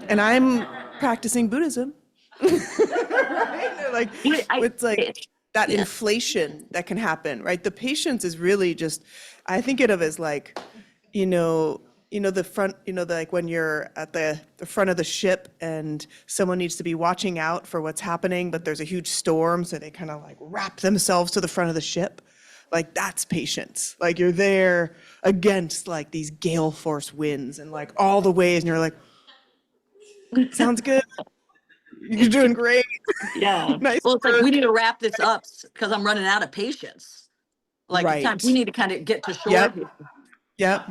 And I'm practicing Buddhism. Right? They're like, it's like that Yeah. inflation that can happen, right? The patience is really just, I think of it as like, you know, the front, you know, like when you're at the front of the ship and someone needs to be watching out for what's happening, but there's a huge storm, so they kind of like wrap themselves to the front of the ship. Like that's patience. Like you're there against like these gale force winds and like all the waves, and you're like, sounds good. You're doing great. Yeah. Nice Well, it's like work. we need to wrap this up because I'm running out of patience. Like it's time we Right. need to kind of get to shore. Yep. Yep.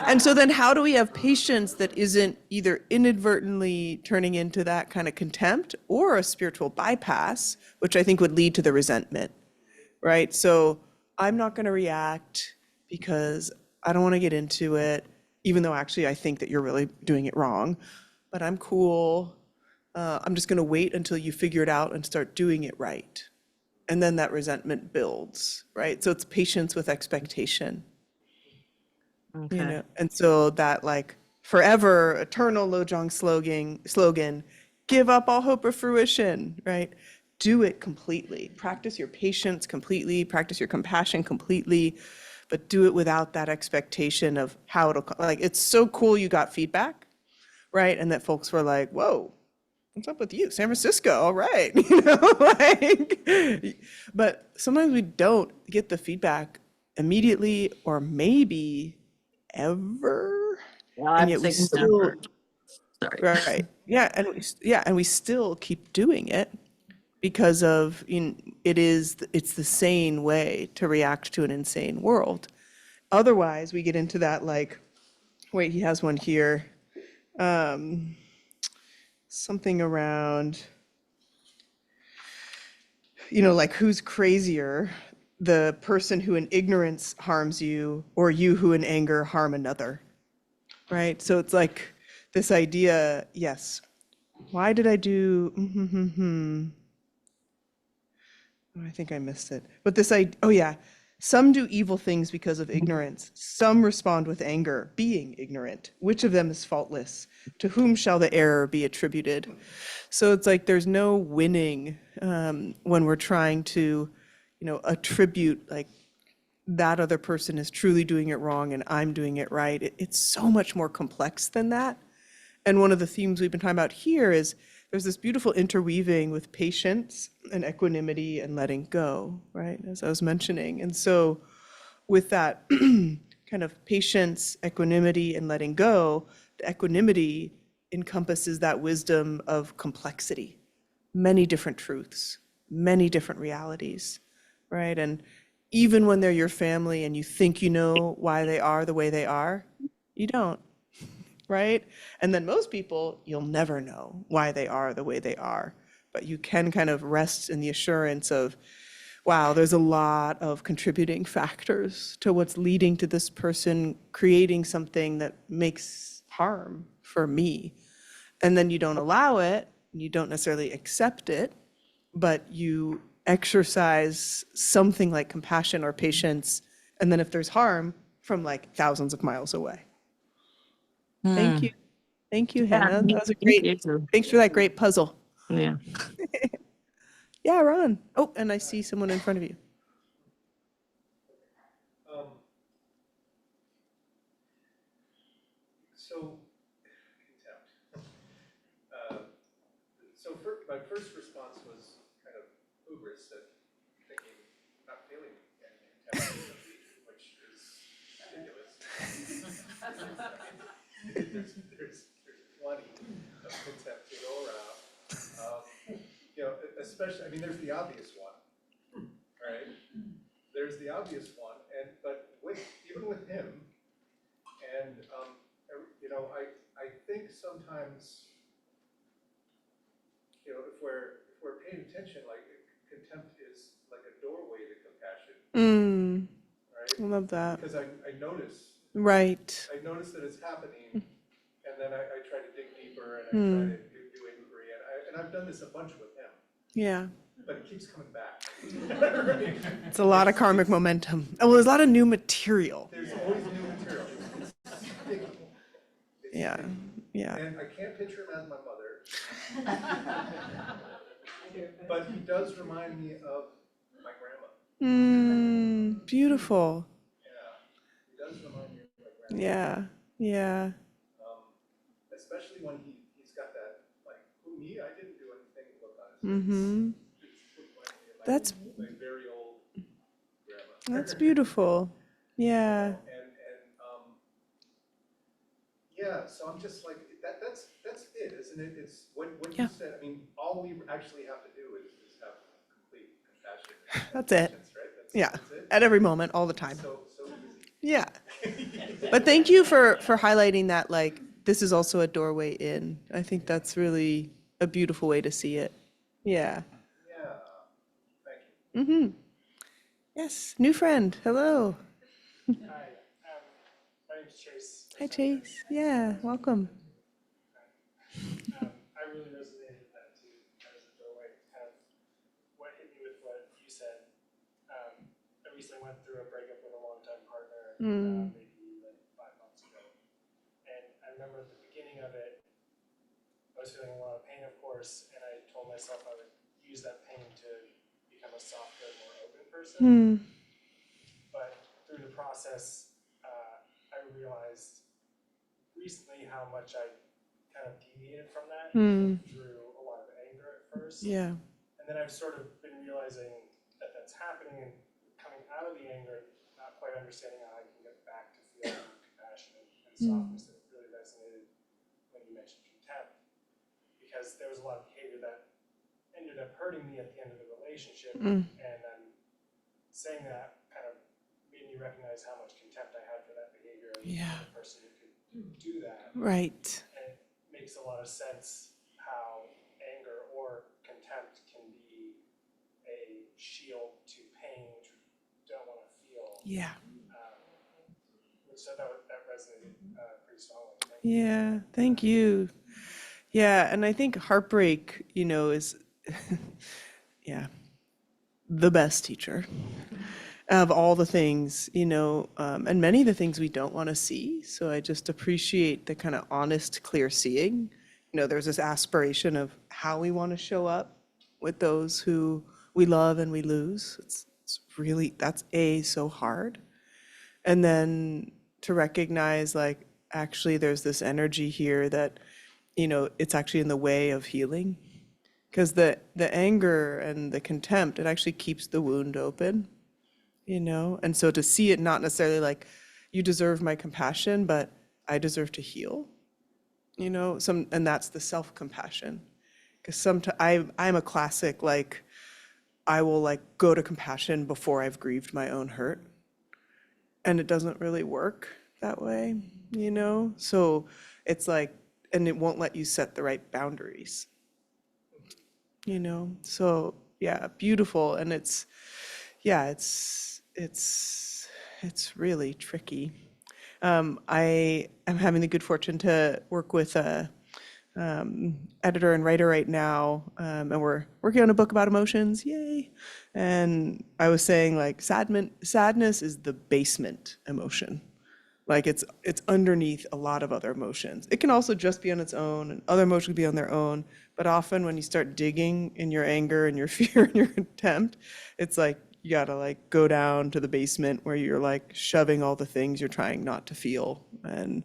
And so then how do we have patience that isn't either inadvertently turning into that kind of contempt or a spiritual bypass, which I think would lead to the resentment, right? So I'm not going to react because I don't want to get into it, even though actually I think that you're really doing it wrong, but I'm cool. I'm just going to wait until you figure it out and start doing it right. And then that resentment builds, right? So it's patience with expectation. You know, and so that like forever eternal Lojong slogan, give up all hope of fruition, right? Do it completely. Practice your patience completely, practice your compassion completely, but do it without that expectation of how it'll, like, it's so cool you got feedback, right? And that folks were like, whoa, what's up with you? San Francisco, all right. You know, like, but sometimes we don't get the feedback immediately or maybe ever, Well, and I'm yet we thinking still, never. Sorry. right, yeah, and we still keep doing it because of, you know, it's the sane way to react to an insane world. Otherwise, we get into that like, wait, he has one here, something around, you know, like who's crazier, the person who in ignorance harms you or you who in anger harm another, right? So it's like this idea, yes, why did I do, Oh, I think I missed it. But this idea, oh yeah, some do evil things because of ignorance. Some respond with anger, being ignorant. Which of them is faultless? To whom shall the error be attributed? So it's like there's no winning when we're trying to, you know, attribute like that other person is truly doing it wrong and I'm doing it right. It's so much more complex than that. And one of the themes we've been talking about here is there's this beautiful interweaving with patience and equanimity and letting go, right? As I was mentioning. And so with that kind of patience, equanimity, and letting go, the equanimity encompasses that wisdom of complexity, many different truths, many different realities, right? And even when they're your family and you think you know why they are the way they are, you don't, right? And then most people, you'll never know why they are the way they are, but you can kind of rest in the assurance of, wow, there's a lot of contributing factors to what's leading to this person creating something that makes harm for me. And then you don't allow it, you don't necessarily accept it, but you exercise something like compassion or patience, and then if there's harm, from like thousands of miles away. Thank you. Thank you, Hannah. That was a great, thanks for that great puzzle. Yeah. Yeah, Ron. Oh, and I see someone in front of you. So, contempt. My first response was kind of hubris at thinking, not feeling any contempt, which is ridiculous. there's plenty of contempt to go around. You know, especially, I mean, there's the obvious one, right? There's the obvious one, but even with him, and you know, I think sometimes, you know, if we're paying attention, like contempt is like a doorway to compassion, right? I love that. Because I notice. Right. I notice that it's happening, and then I try to dig deeper and I try to do inquiry, and I've done this a bunch with him. Yeah. But it keeps coming back. It's a lot of karmic momentum. Oh, well, there's a lot of new material. There's always new material. It's sticky. Yeah. Yeah. And I can't picture him as my mother. But he does remind me of my grandma. Beautiful. Yeah. He does remind me of my grandma. Yeah. Yeah. Especially when he's got that, like, who, me? I didn't do anything, look on his face. Mm-hmm. Like That's my very old grandma. that's beautiful. Yeah. Yeah, so I'm just like, that's it, isn't it? It's when Yeah. you said, I mean, all we actually have to do is have complete compassion. And That's it. patience, right? Yeah. That's it. At every moment, all the time. So easy. Yeah. But thank you for highlighting that, like, this is also a doorway in. I think that's really a beautiful way to see it. Yeah. Yeah, thank you. Mm-hmm. Yes, new friend, hello. Hi, my name's Chase. Hi, Chase. Yeah, welcome. I really resonated with that too, as a doorway. Kind of what hit me with what you said. I recently went through a breakup with a longtime partner, maybe like 5 months ago. And I remember at the beginning of it, I was feeling a lot of pain, of course, and I told myself I would use that pain to become a softer, more open person. But through the process, I realized recently how much I kind of deviated from that through a lot of anger at first. Yeah. And then I've sort of been realizing that that's happening and coming out of the anger, not quite understanding how I can get back to feeling compassion and softness. That really resonated when you mentioned contempt, because there was a lot of behavior that ended up hurting me at the end of the relationship. And saying that kind of made me recognize how much contempt I had for that behavior and the person who could do that. Right. And it makes a lot of sense how anger or contempt can be a shield to pain, which we don't want to feel. Yeah. So that resonated pretty strongly. Yeah, thank you. Yeah, and I think heartbreak, is, the best teacher of all the things, and many of the things we don't want to see. So I just appreciate the kind of honest, clear seeing. There's this aspiration of how we want to show up with those who we love and we lose. It's really, that's so hard. And then to recognize, like, actually there's this energy here that, it's actually in the way of healing. Because the anger and the contempt, it actually keeps the wound open, And so to see it not necessarily like, you deserve my compassion, but I deserve to heal, and that's the self-compassion. Because sometimes I'm a classic, like, I will like go to compassion before I've grieved my own hurt. And it doesn't really work that way, So it's like, and it won't let you set the right boundaries. So yeah, beautiful. And it's really tricky. I am having the good fortune to work with a editor and writer right now, and we're working on a book about emotions, yay. And I was saying, like, sadness is the basement emotion. Like, it's underneath a lot of other emotions. It can also just be on its own, and other emotions can be on their own. But often when you start digging in your anger and your fear and your contempt, it's like you gotta like go down to the basement where you're like shoving all the things you're trying not to feel. And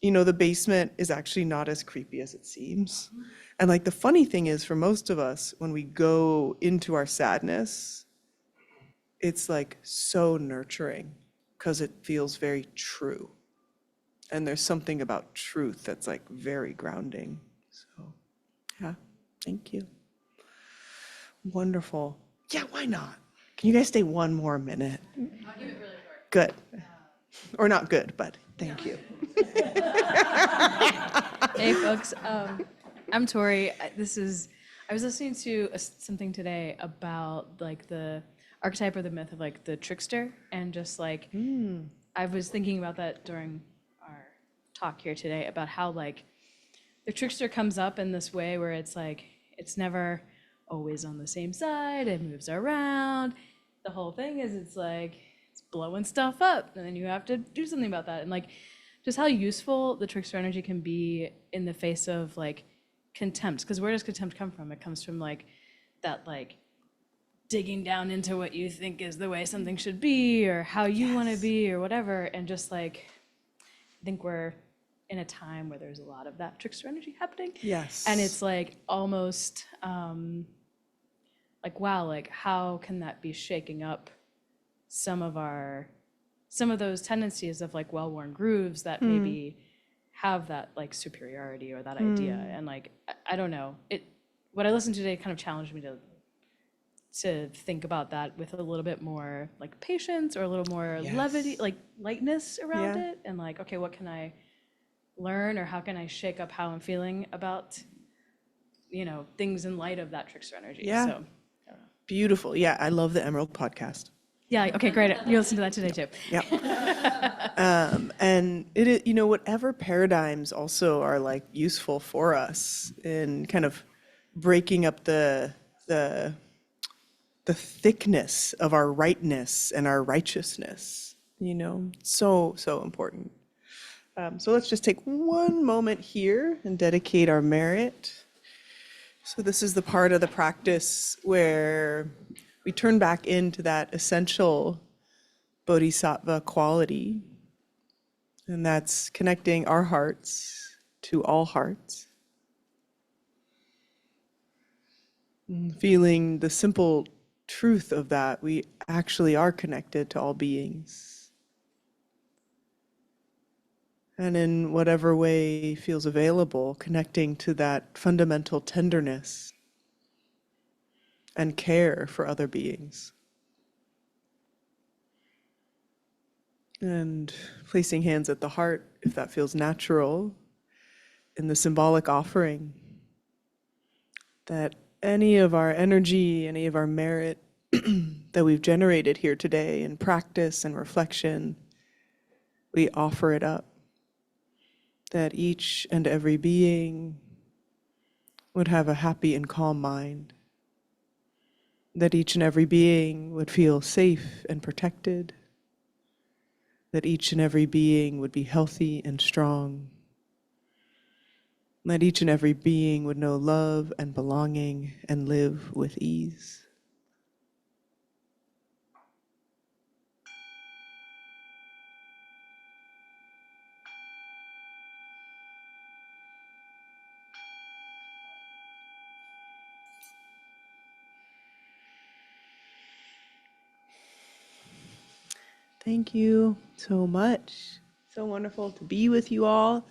the basement is actually not as creepy as it seems. And like the funny thing is, for most of us, when we go into our sadness, it's like so nurturing, because it feels very true. And there's something about truth that's like very grounding. So, yeah, thank you. Wonderful. Yeah, why not? Can you guys stay one more minute? I'll keep it really short. Good. Or not good, but thank you. Hey, folks. I'm Tori. I was listening to something today about like the archetype or the myth of like the trickster, and just like I was thinking about that during our talk here today about how like the trickster comes up in this way where it's like it's never always on the same side. It moves around. The whole thing is it's like it's blowing stuff up, and then you have to do something about that. And like just how useful the trickster energy can be in the face of like contempt. Because where does contempt come from? It comes from like that like digging down into what you think is the way something should be or how you want to be or whatever. And just like I think we're in a time where there's a lot of that trickster energy happening. Yes. And it's like almost like, wow, like how can that be shaking up some of those tendencies of like well-worn grooves that maybe have that like superiority or that idea. And like, I don't know, what I listened to today kind of challenged me to think about that with a little bit more like patience or a little more levity, like lightness around it. And like, okay, what can I learn, or how can I shake up how I'm feeling about, things in light of that trickster energy? Yeah. So, I don't know. Beautiful. Yeah, I love the Emerald podcast. Yeah, okay, great. You listened to that today too. Yeah. And whatever paradigms also are like useful for us in kind of breaking up the thickness of our rightness and our righteousness, so important. So let's just take one moment here and dedicate our merit. So this is the part of the practice where we turn back into that essential Bodhisattva quality, and that's connecting our hearts to all hearts. And feeling the simple truth of that, we actually are connected to all beings. And in whatever way feels available, connecting to that fundamental tenderness and care for other beings. And placing hands at the heart, if that feels natural, in the symbolic offering that any of our energy, any of our merit that we've generated here today in practice and reflection, we offer it up. That each and every being would have a happy and calm mind. That each and every being would feel safe and protected. That each and every being would be healthy and strong. That each and every being would know love and belonging and live with ease. Thank you so much. So wonderful to be with you all.